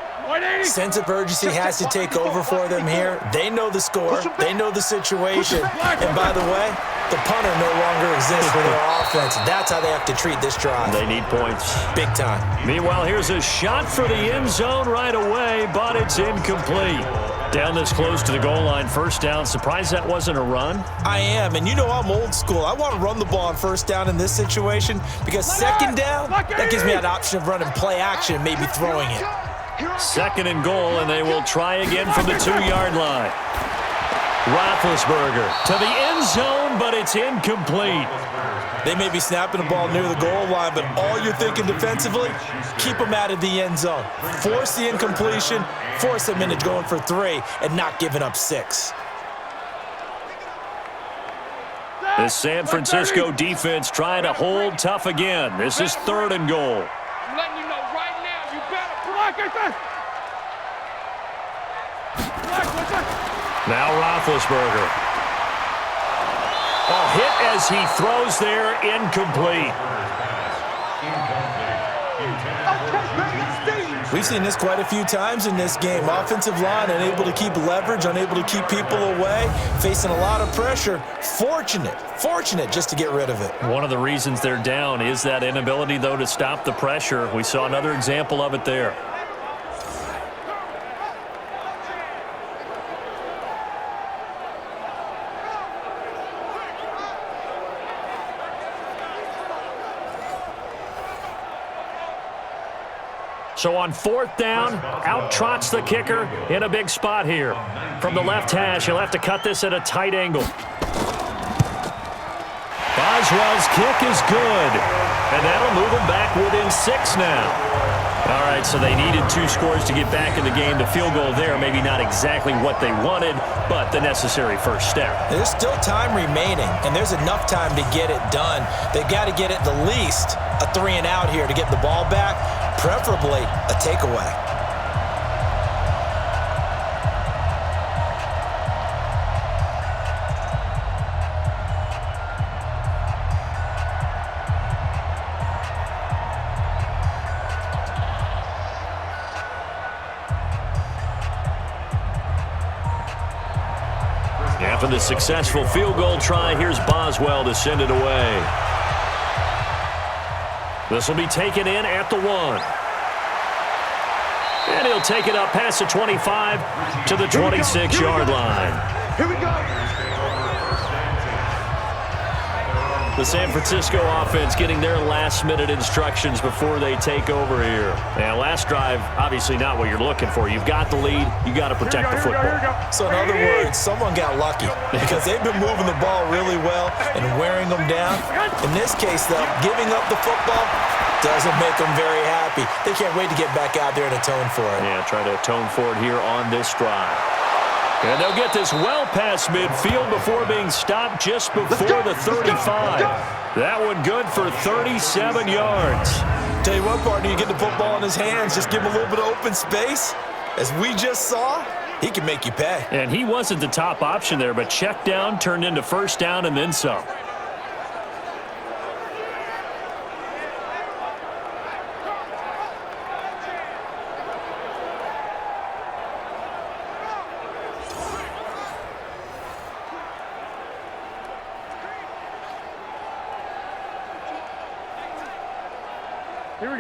Sense of urgency has to take over for them here. They know the score. They know the situation. And by the way, the punter no longer exists for their offense. That's how they have to treat this drive. They need points. Big time. Meanwhile, here's a shot for the end zone right away, but it's incomplete. Down this close to the goal line, first down. Surprised that wasn't a run? I am, and you know I'm old school. I want to run the ball on first down in this situation because second down, that gives me an option of running play action, maybe throwing it. Second and goal, and they will try again from the 2-yard line. Roethlisberger to the end zone, but it's incomplete. They may be snapping the ball near the goal line, but all you're thinking defensively, keep them out of the end zone. Force the incompletion, force them into going for 3, and not giving up 6. The San Francisco defense trying to hold tough again. This is 3rd and goal. I'm letting you know right now, you better block it. Now Roethlisberger. A hit as he throws there, incomplete. We've seen this quite a few times in this game. Offensive line unable to keep leverage, unable to keep people away, facing a lot of pressure. Fortunate just to get rid of it. One of the reasons they're down is that inability, though, to stop the pressure. We saw another example of it there. So on 4th down, out trots the kicker in a big spot here. From the left hash, he'll have to cut this at a tight angle. Boswell's kick is good, and that'll move them back within 6 now. All right, so they needed 2 scores to get back in the game. The field goal there, maybe not exactly what they wanted, but the necessary first step. There's still time remaining, and there's enough time to get it done. They've got to get it the least a 3 and out here to get the ball back, preferably a takeaway. After the successful field goal try, here's Boswell to send it away. This will be taken in at the 1. And he'll take it up past the 25 to the 26-yard line. Here we go. The San Francisco offense getting their last-minute instructions before they take over here. And last drive, obviously not what you're looking for. You've got the lead. You got to protect the football. So in other words, someone got lucky because they've been moving the ball really well and wearing them down. In this case, though, giving up the football doesn't make them very happy. They can't wait to get back out there and atone for it. Yeah, try to atone for it here on this drive. And they'll get this well past midfield before being stopped just before the 35. That one good for 37 yards. Tell you what, partner, you get the football in his hands, just give him a little bit of open space. As we just saw, he can make you pay. And he wasn't the top option there, but check down turned into first down and then some.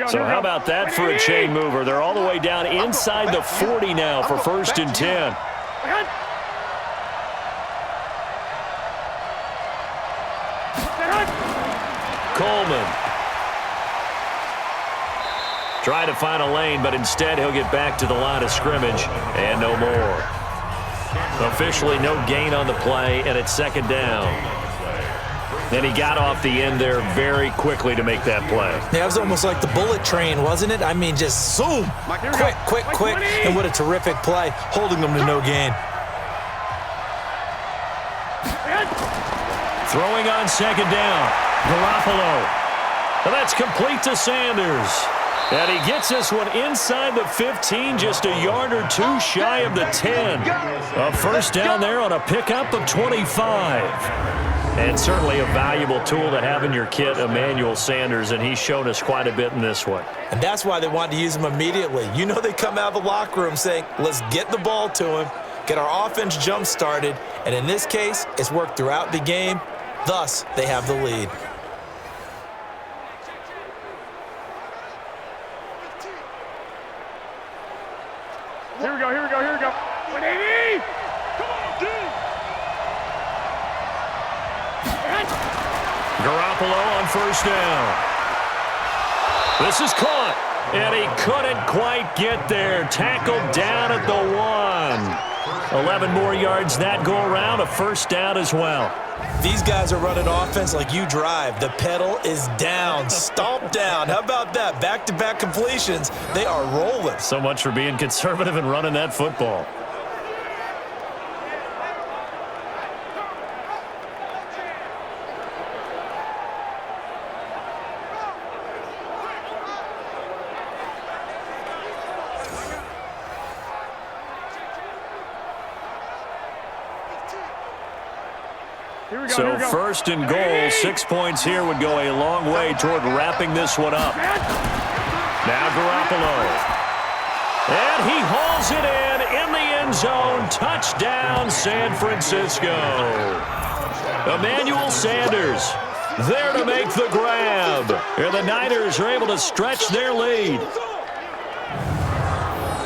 So how about that for a chain mover? They're all the way down inside the 40 now for 1st and 10. Coleman. Try to find a lane, but instead he'll get back to the line of scrimmage and no more. Officially no gain on the play, and it's 2nd down. And he got off the end there very quickly to make that play. Yeah, it was almost like the bullet train, wasn't it? I mean, just zoom. Quick. And what a terrific play, holding them to no gain. Throwing on 2nd down. Garoppolo. And that's complete to Sanders. And he gets this one inside the 15, just a yard or 2 shy of the 10. A first down there on a pickup of 25. And certainly a valuable tool to have in your kit, Emmanuel Sanders, and he's shown us quite a bit in this one. And that's why they wanted to use him immediately. You know they come out of the locker room saying, let's get the ball to him, get our offense jump-started, and in this case, it's worked throughout the game. Thus, they have the lead. Here we go. Garoppolo on first down. This is caught, and he couldn't quite get there. Tackled down at the 1. 11 more yards that go around, a first down as well. These guys are running offense like you drive. The pedal is down, stomp down. How about that? Back-to-back completions. They are rolling. So much for being conservative and running that football. So first and goal, 6 points here would go a long way toward wrapping this one up. Now Garoppolo. And he hauls it in the end zone. Touchdown, San Francisco. Emmanuel Sanders there to make the grab. And the Niners are able to stretch their lead.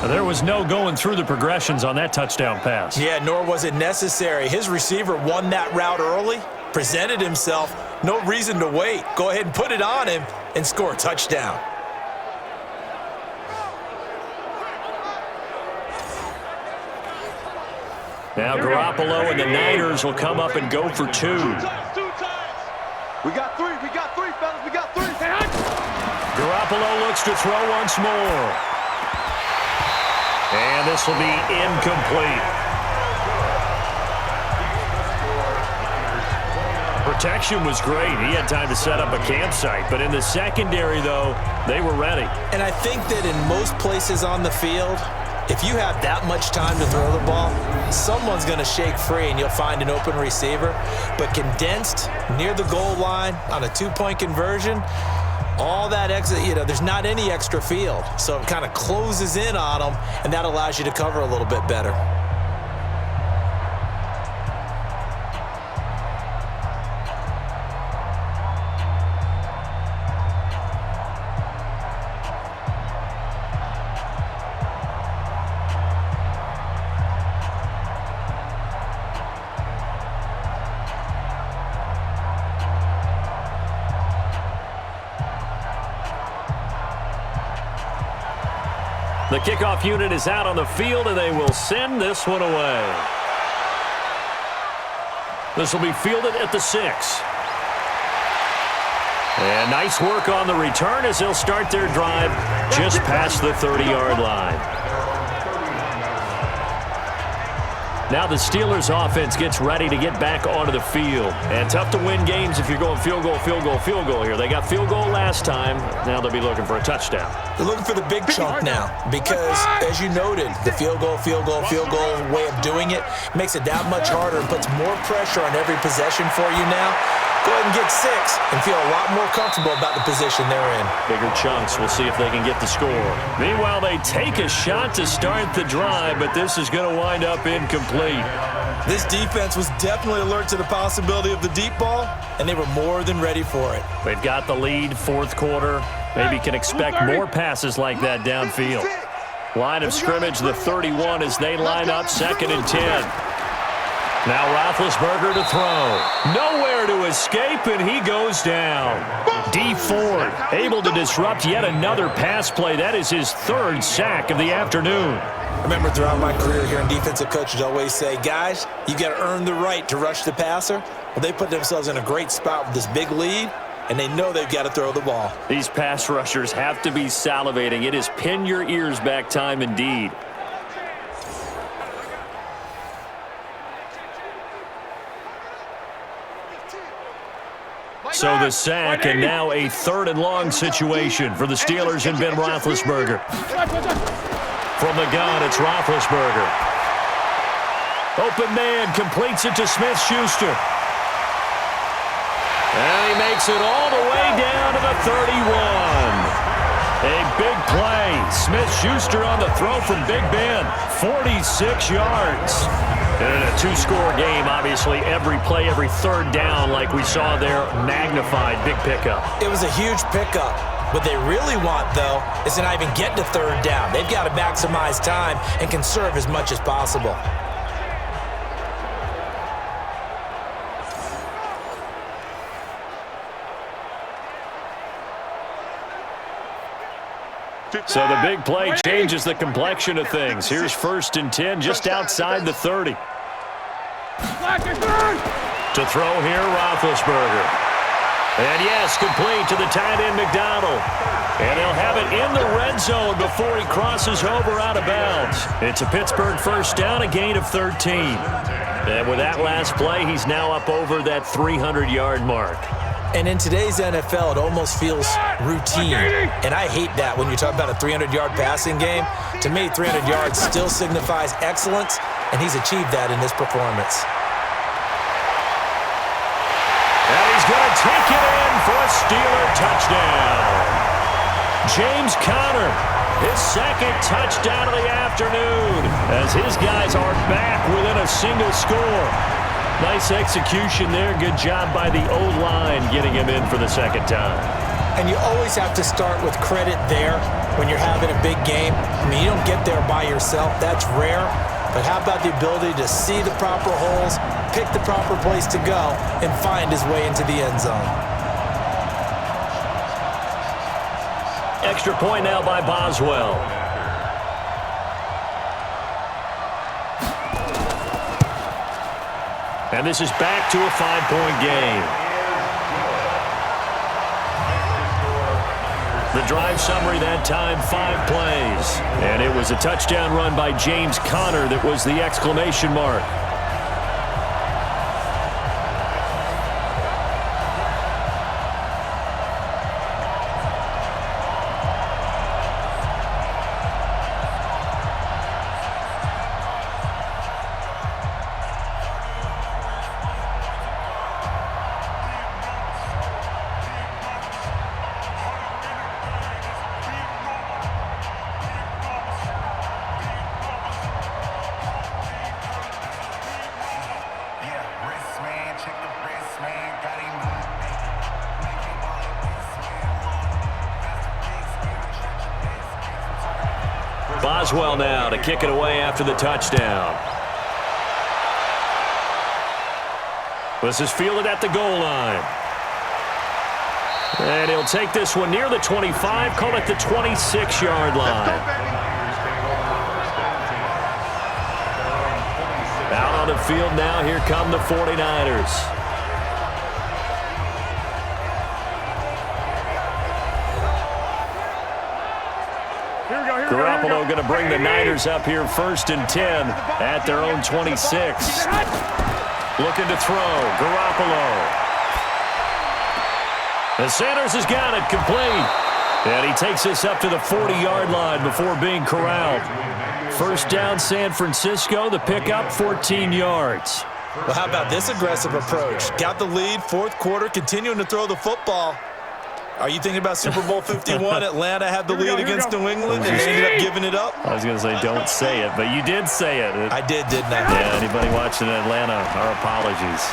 There was no going through the progressions on that touchdown pass. Yeah, nor was it necessary. His receiver won that route early, presented himself. No reason to wait. Go ahead and put it on him and score a touchdown. Now Garoppolo and the Niners will come up and go for 2. We got 3, fellas, we got 3. Garoppolo looks to throw once more. And this will be incomplete. Protection was great. He had time to set up a campsite. But in the secondary, though, they were ready. And I think that in most places on the field, if you have that much time to throw the ball, someone's going to shake free and you'll find an open receiver. But condensed near the goal line on a 2-point conversion, all that extra, there's not any extra field. So it kind of closes in on them, and that allows you to cover a little bit better. The kickoff unit is out on the field, and they will send this one away. This will be fielded at the 6. And nice work on the return as they'll start their drive just past the 30-yard line. Now the Steelers offense gets ready to get back onto the field. And tough to win games if you're going field goal, field goal, field goal here. They got field goal last time. Now they'll be looking for a touchdown. They're looking for the big chunk now because, as you noted, the field goal way of doing it makes it that much harder and puts more pressure on every possession for you now. Go ahead and get 6 and feel a lot more comfortable about the position they're in. Bigger chunks. We'll see if they can get the score. Meanwhile, they take a shot to start the drive, but this is going to wind up incomplete. This defense was definitely alert to the possibility of the deep ball, and they were more than ready for it. They've got the lead, fourth quarter. Maybe can expect more passes like that downfield. Line of scrimmage, the 31 as they line up, 2nd and 10. Now Roethlisberger to throw. Nowhere to escape, and he goes down. D Ford able to disrupt yet another pass play. That is his 3rd sack of the afternoon. I remember throughout my career here, defensive coaches always say, guys, you got to earn the right to rush the passer. Well, they put themselves in a great spot with this big lead, and they know they've got to throw the ball. These pass rushers have to be salivating. It is pin your ears back time indeed. So the sack, and now a 3rd and long situation for the Steelers and Ben Roethlisberger. From the gun, it's Roethlisberger. Open man, completes it to Smith-Schuster. And he makes it all the way down to the 31. A big play. Smith-Schuster on the throw from Big Ben. 46 yards. And in a 2-score game, obviously, every play, every 3rd down, like we saw there, magnified. Big pickup. It was a huge pickup. What they really want, though, is to not even get to 3rd down. They've got to maximize time and conserve as much as possible. So the big play changes the complexion of things. Here's 1st and 10 just outside the 30. To throw here, Roethlisberger. And yes, complete to the tight end, McDonald. And they'll have it in the red zone before he crosses over out of bounds. It's a Pittsburgh 1st down, a gain of 13. And with that last play, he's now up over that 300-yard mark. And in today's NFL, it almost feels routine. And I hate that when you talk about a 300-yard passing game. To me, 300 yards still signifies excellence, and he's achieved that in this performance. And he's going to take it in for a Steeler touchdown. James Conner, his 2nd touchdown of the afternoon, as his guys are back within a single score. Nice execution there. Good job by the O-line getting him in for the 2nd time. And you always have to start with credit there when you're having a big game. I mean, you don't get there by yourself. That's rare. But how about the ability to see the proper holes, pick the proper place to go, and find his way into the end zone? Extra point now by Boswell. And this is back to a 5-point game. The drive summary that time, 5 plays. And it was a touchdown run by James Conner that was the exclamation mark. Boswell now to kick it away after the touchdown. This is fielded at the goal line. And he'll take this one near the 25, call it the 26-yard line. Out on the field now, here come the 49ers. Garoppolo going to bring the Niners up here 1st and 10 at their own 26. Looking to throw. Garoppolo. And Sanders has got it complete. And he takes this up to the 40-yard line before being corralled. 1st down, San Francisco. The pickup, 14 yards. Well, how about this aggressive approach? Got the lead, 4th quarter, continuing to throw the football. Are you thinking about Super Bowl 51? Atlanta had the lead against New England, and they ended up giving it up? I was going to say, don't say it, but you did say it. I did, didn't I? Yeah, anybody watching Atlanta, our apologies.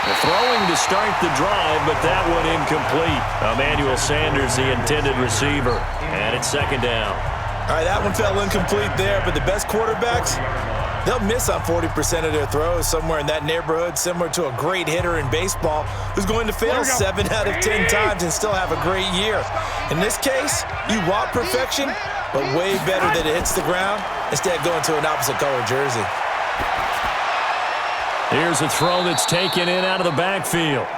They're throwing to start the drive, but that one incomplete. Emmanuel Sanders, the intended receiver, and it's 2nd down. All right, that one fell incomplete there, but the best quarterbacks, they'll miss on 40% of their throws, somewhere in that neighborhood, similar to a great hitter in baseball who's going to fail 7 out of 10 times and still have a great year. In this case, you want perfection, but way better that it hits the ground instead of going to an opposite color jersey. Here's a throw that's taken in out of the backfield.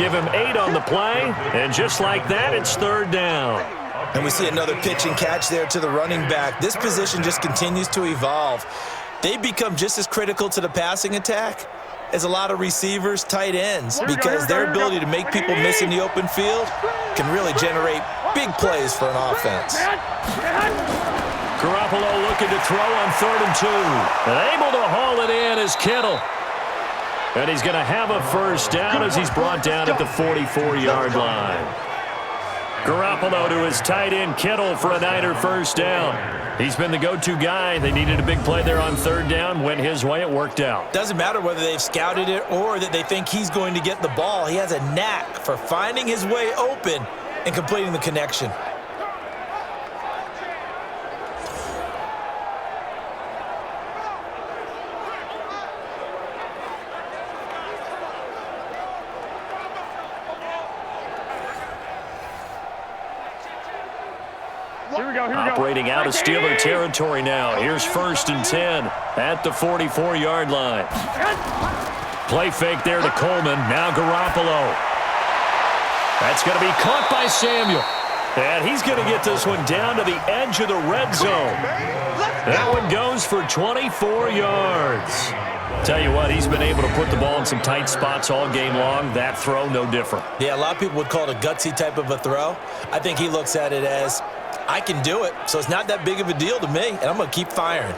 Give him 8 on the play, and just like that, it's 3rd down. And we see another pitch and catch there to the running back. This position just continues to evolve. They become just as critical to the passing attack as a lot of receivers, tight ends, because their ability to make people miss in the open field can really generate big plays for an offense. Garoppolo looking to throw on 3rd and 2. And able to haul it in is Kittle. And he's going to have a 1st down as he's brought down at the 44-yard line. Garoppolo to his tight end Kittle for a Niner 1st down. He's been the go-to guy. They needed a big play there on 3rd down. Went his way. It worked out. Doesn't matter whether they've scouted it or that they think he's going to get the ball. He has a knack for finding his way open and completing the connection. Operating out of Steeler territory now. Here's 1st and 10 at the 44-yard line. Play fake there to Coleman. Now Garoppolo. That's going to be caught by Samuel. And he's going to get this one down to the edge of the red zone. That one goes for 24 yards. Tell you what, he's been able to put the ball in some tight spots all game long. That throw, no different. Yeah, a lot of people would call it a gutsy type of a throw. I think he looks at it as, I can do it, so it's not that big of a deal to me, and I'm going to keep firing.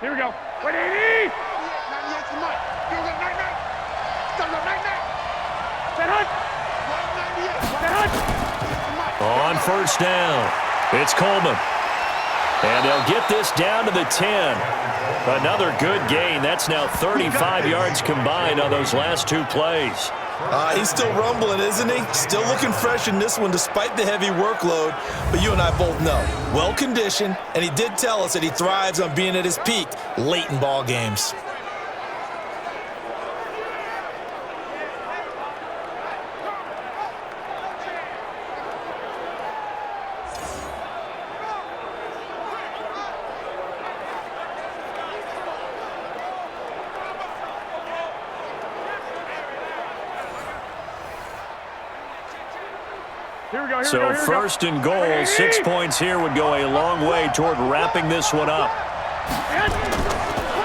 Here we go. 180! On 1st down, it's Coleman. And they'll get this down to the 10. Another good gain. That's now 35 yards combined on those last 2 plays. He's still rumbling, isn't he? Still looking fresh in this one despite the heavy workload. But you and I both know, well-conditioned, and he did tell us that he thrives on being at his peak late in ball games. So 1st and goal, 6 points here would go a long way toward wrapping this one up.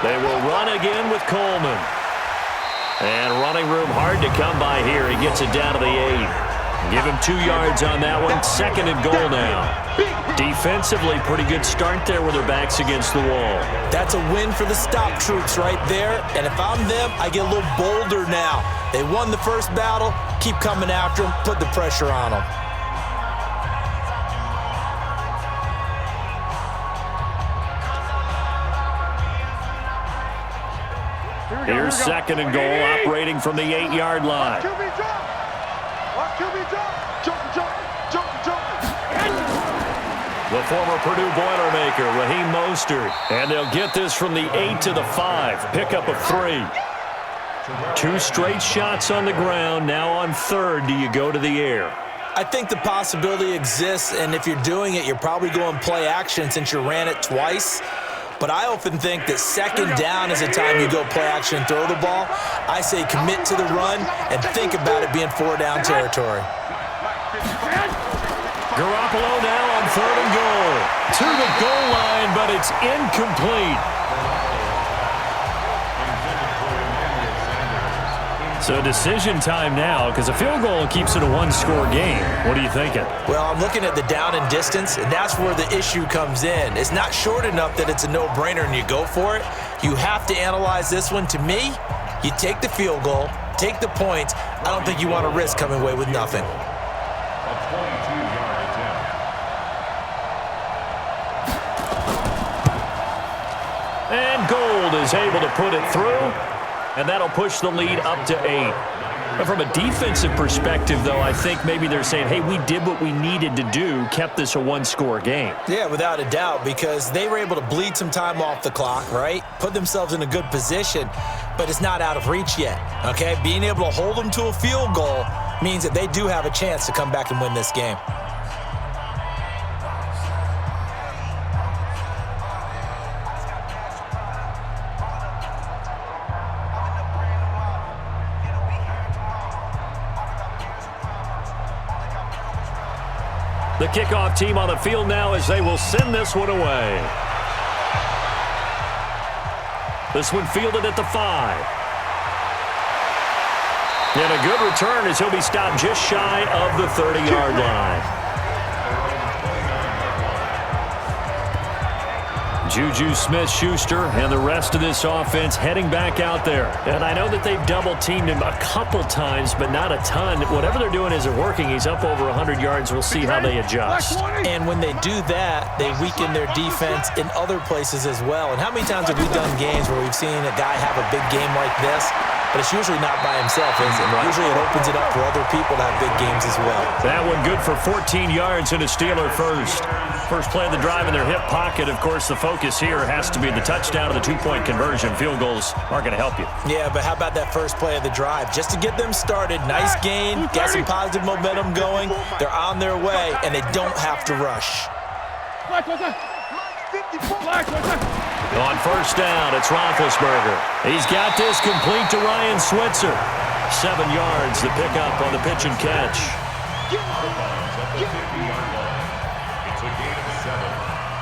They will run again with Coleman. And running room hard to come by here. He gets it down to the 8. Give him 2 yards on that one. 2nd and goal now. Defensively, pretty good start there with their backs against the wall. That's a win for the stop troops right there. And if I'm them, I get a little bolder now. They won the first battle. Keep coming after them. Put the pressure on them. Here's 2nd and goal, operating from the 8-yard line. The former Purdue Boilermaker, Raheem Mostert. And they'll get this from the 8 to the 5. Pickup of 3. 2 straight shots on the ground. Now on 3rd, do you go to the air? I think the possibility exists, and if you're doing it, you're probably going play action since you ran it twice. But I often think that 2nd down is the time you go play action and throw the ball. I say commit to the run and think about it being 4-down territory. Garoppolo now on 3rd and goal. To the goal line, but it's incomplete. So decision time now, because a field goal keeps it a 1-score game. What are you thinking? Well, I'm looking at the down and distance, and that's where the issue comes in. It's not short enough that it's a no-brainer and you go for it. You have to analyze this one. To me, you take the field goal, take the points. I don't think you want to risk coming away with nothing. A 22-yard attempt. And Gold is able to put it through. And that'll push the lead up to 8. But from a defensive perspective, though, I think maybe they're saying, hey, we did what we needed to do, kept this a 1-score game. Yeah, without a doubt, because they were able to bleed some time off the clock, right? Put themselves in a good position, but it's not out of reach yet, okay? Being able to hold them to a field goal means that they do have a chance to come back and win this game. The kickoff team on the field now as they will send this one away. This one fielded at the 5. And a good return as he'll be stopped just shy of the 30-yard line. Juju Smith-Schuster and the rest of this offense heading back out there. And I know that they've double-teamed him a couple times, but not a ton. Whatever they're doing isn't working. He's up over 100 yards. We'll see how they adjust. And when they do that, they weaken their defense in other places as well. And how many times have we done games where we've seen a guy have a big game like this, but it's usually not by himself, is it? Usually it opens it up for other people to have big games as well. That one good for 14 yards and a Steeler first. First play of the drive in their hip pocket. Of course, the focus here has to be the touchdown or the two-point conversion. Field goals aren't going to help you. Yeah, but how about that first play of the drive? Just to get them started, nice gain, got some positive momentum going. They're on their way, and they don't have to rush. On first down, it's Roethlisberger. He's got this complete to Ryan Switzer. 7 yards, the pickup on the pitch and catch. It's a gain of 7.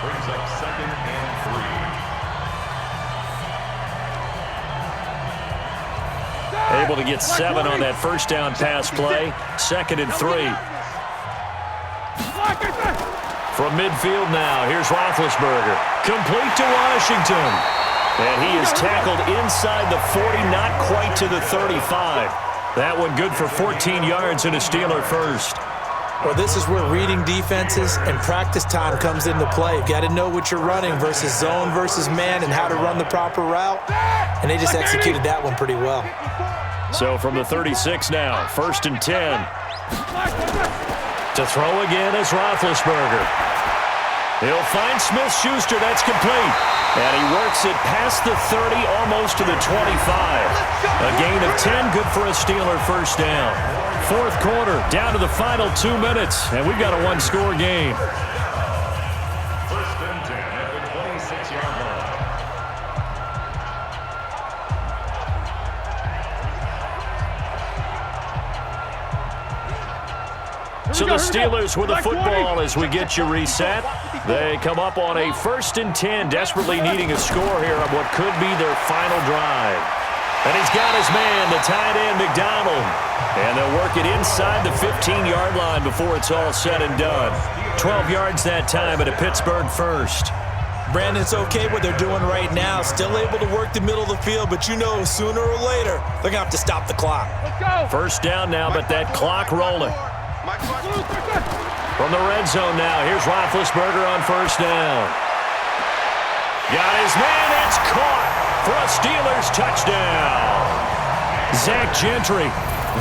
Brings up 2nd and 3. Able to get 7 on that first down pass play. 2nd and 3. From midfield now, here's Roethlisberger. Complete to Washington. And he is tackled inside the 40, not quite to the 35. That one good for 14 yards and a Steeler first. Well, this is where reading defenses and practice time comes into play. You've got to know what you're running versus zone versus man and how to run the proper route. And they just executed that one pretty well. So from the 36 now, 1st and 10. To throw again is Roethlisberger. He'll find Smith-Schuster. That's complete. And he works it past the 30, almost to the 25. A gain of 10, good for a Steeler first down. 4th quarter, down to the final 2 minutes, and we've got a one-score game. 1st and 10 at the 26-yard line. So the Steelers with the football as we get you reset. They come up on a 1st and 10, desperately needing a score here on what could be their final drive. And he's got his man, the tight end, McDonald. And they'll work it inside the 15-yard line before it's all said and done. 12 yards that time at a Pittsburgh first. Brandon, it's okay what they're doing right now. Still able to work the middle of the field, but you know sooner or later they're going to have to stop the clock. First down now, but that clock rolling. From the red zone now, here's Roethlisberger on first down. Got his man, it's caught for a Steelers touchdown. Zach Gentry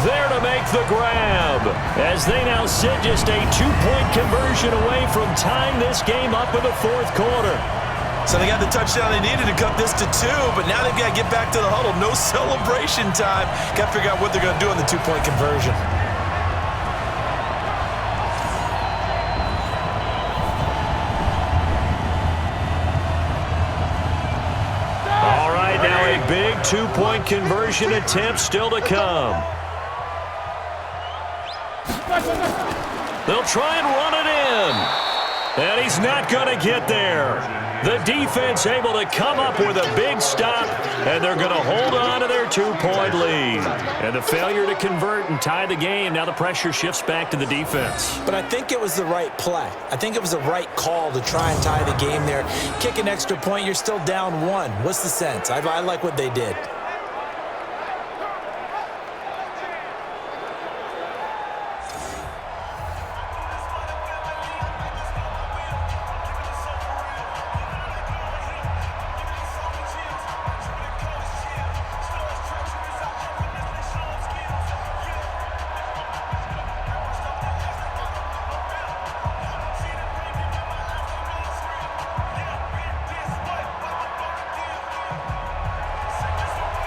there to make the grab as they now sit just a 2-point conversion away from tying this game up in the 4th quarter. So they got the touchdown they needed to cut this to 2, but now they've got to get back to the huddle. No celebration time. Got to figure out what they're going to do on the 2-point conversion. All right, now a big 2-point conversion attempt still to come. They'll try and run it in. And he's not going to get there. The defense able to come up with a big stop, and they're going to hold on to their 2-point lead. And the failure to convert and tie the game, now the pressure shifts back to the defense. But I think it was the right play. I think it was the right call to try and tie the game there. Kick an extra point, you're still down 1. What's the sense? I like what they did.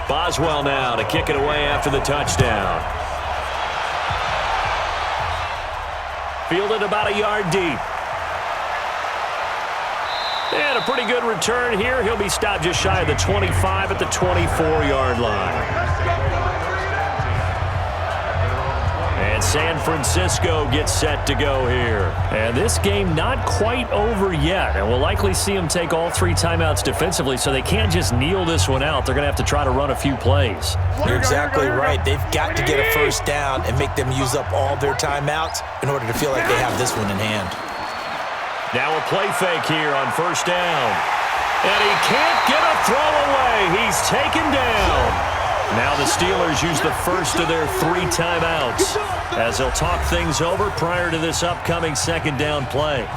Boswell now to kick it away after the touchdown. Fielded about a yard deep. And a pretty good return here. He'll be stopped just shy of the 25 at the 24-yard line. And San Francisco gets set to go here. And this game not quite over yet. And we'll likely see them take all 3 timeouts defensively, so they can't just kneel this one out. They're going to have to try to run a few plays. You're exactly right. They've got to get a first down and make them use up all their timeouts in order to feel like they have this one in hand. Now a play fake here on first down. And he can't get a throw away. He's taken down. Now the Steelers use the first of their 3 timeouts as they'll talk things over prior to this upcoming 2nd down play.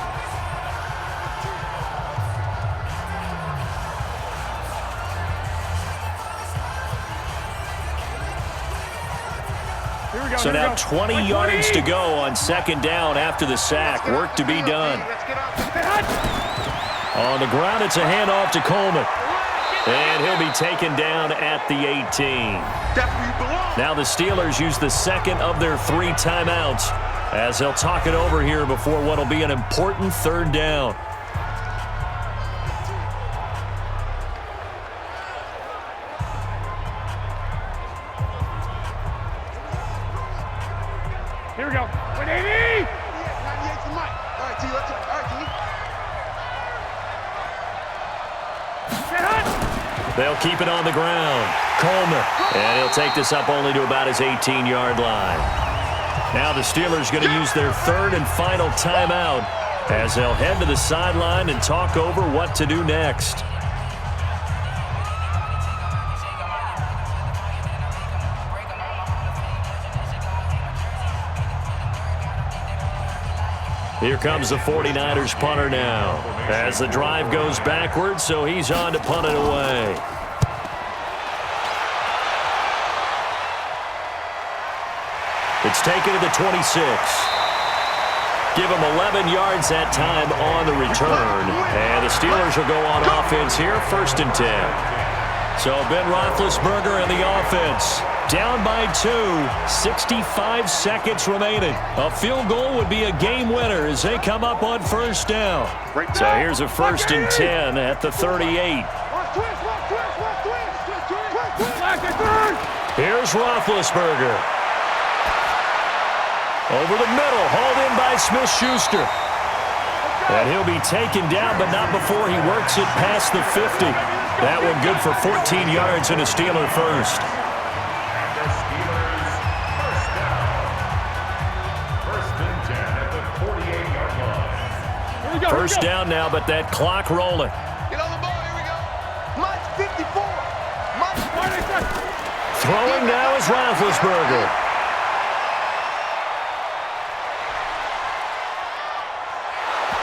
So now 20 yards to go on 2nd down after the sack. Work to be done. On the ground, it's a handoff to Coleman. And he'll be taken down at the 18. Now the Steelers use the second of their 3 timeouts as they'll talk it over here before what will be an important 3rd down. Here we go. 180! 98 to Mike. All right, T. Let's go. All right, T. They'll keep it on the ground. Coleman. And he'll take this up only to about his 18-yard line. Now the Steelers going to use their 3rd and final timeout as they'll head to the sideline and talk over what to do next. Here comes the 49ers punter now as the drive goes backwards, so he's on to punt it away. It's taken to the 26. Give him 11 yards that time on the return. And the Steelers will go on offense here, 1st and 10. So Ben Roethlisberger and the offense down by 2, 65 seconds remaining. A field goal would be a game winner as they come up on 1st down. So here's a 1st and 10 at the 38. Here's Roethlisberger. Over the middle, hauled in by Smith-Schuster. And he'll be taken down, but not before he works it past the 50. That one good for 14 yards and a Steeler first. First down now, but that clock rolling. Get on the ball. Here we go. Mike's 54. Throwing now is Roethlisberger.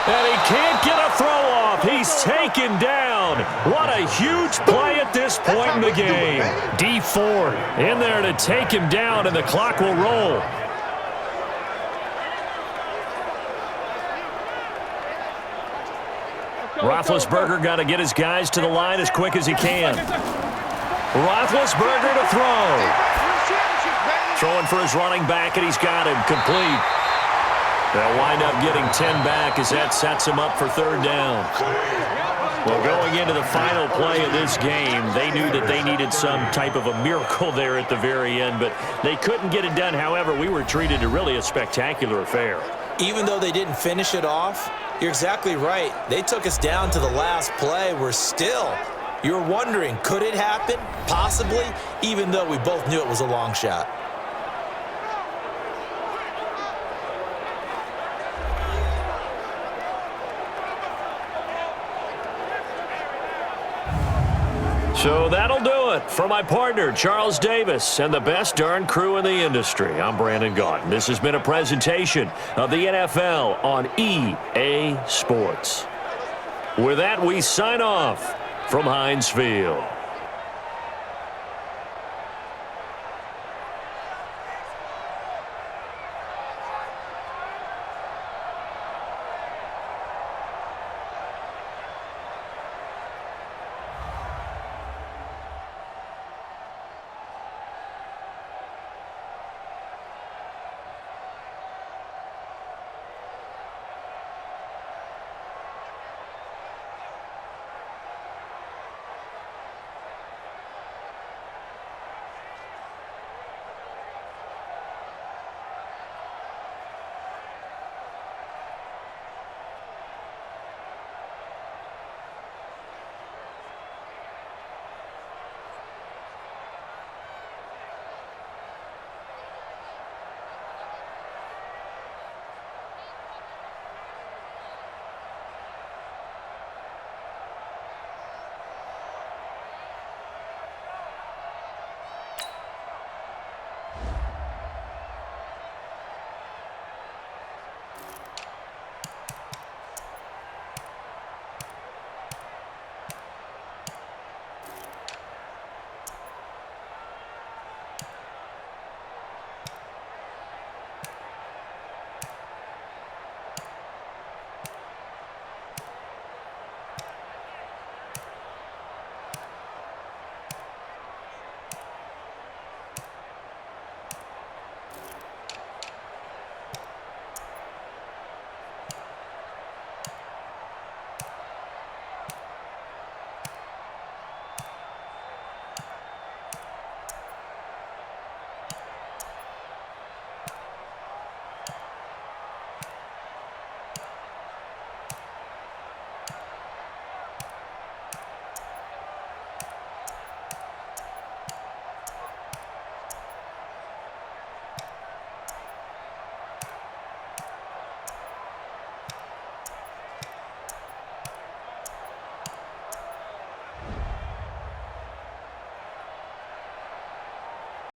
And he can't get a throw off. He's taken down. What a huge play at this point in the game. D Ford in there to take him down, and the clock will roll. Roethlisberger got to get his guys to the line as quick as he can. Roethlisberger to throw. Throwing for his running back, and he's got him complete. They'll wind up getting 10 back as that sets him up for 3rd down. Well, going into the final play of this game, they knew that they needed some type of a miracle there at the very end, but they couldn't get it done. However, we were treated to really a spectacular affair. Even though they didn't finish it off, you're exactly right. They took us down to the last play. You're wondering, could it happen? Possibly, even though we both knew it was a long shot. So that'll do it for my partner, Charles Davis, and the best darn crew in the industry. I'm Brandon Gaudin. This has been a presentation of the NFL on EA Sports. With that, we sign off from Heinz Field.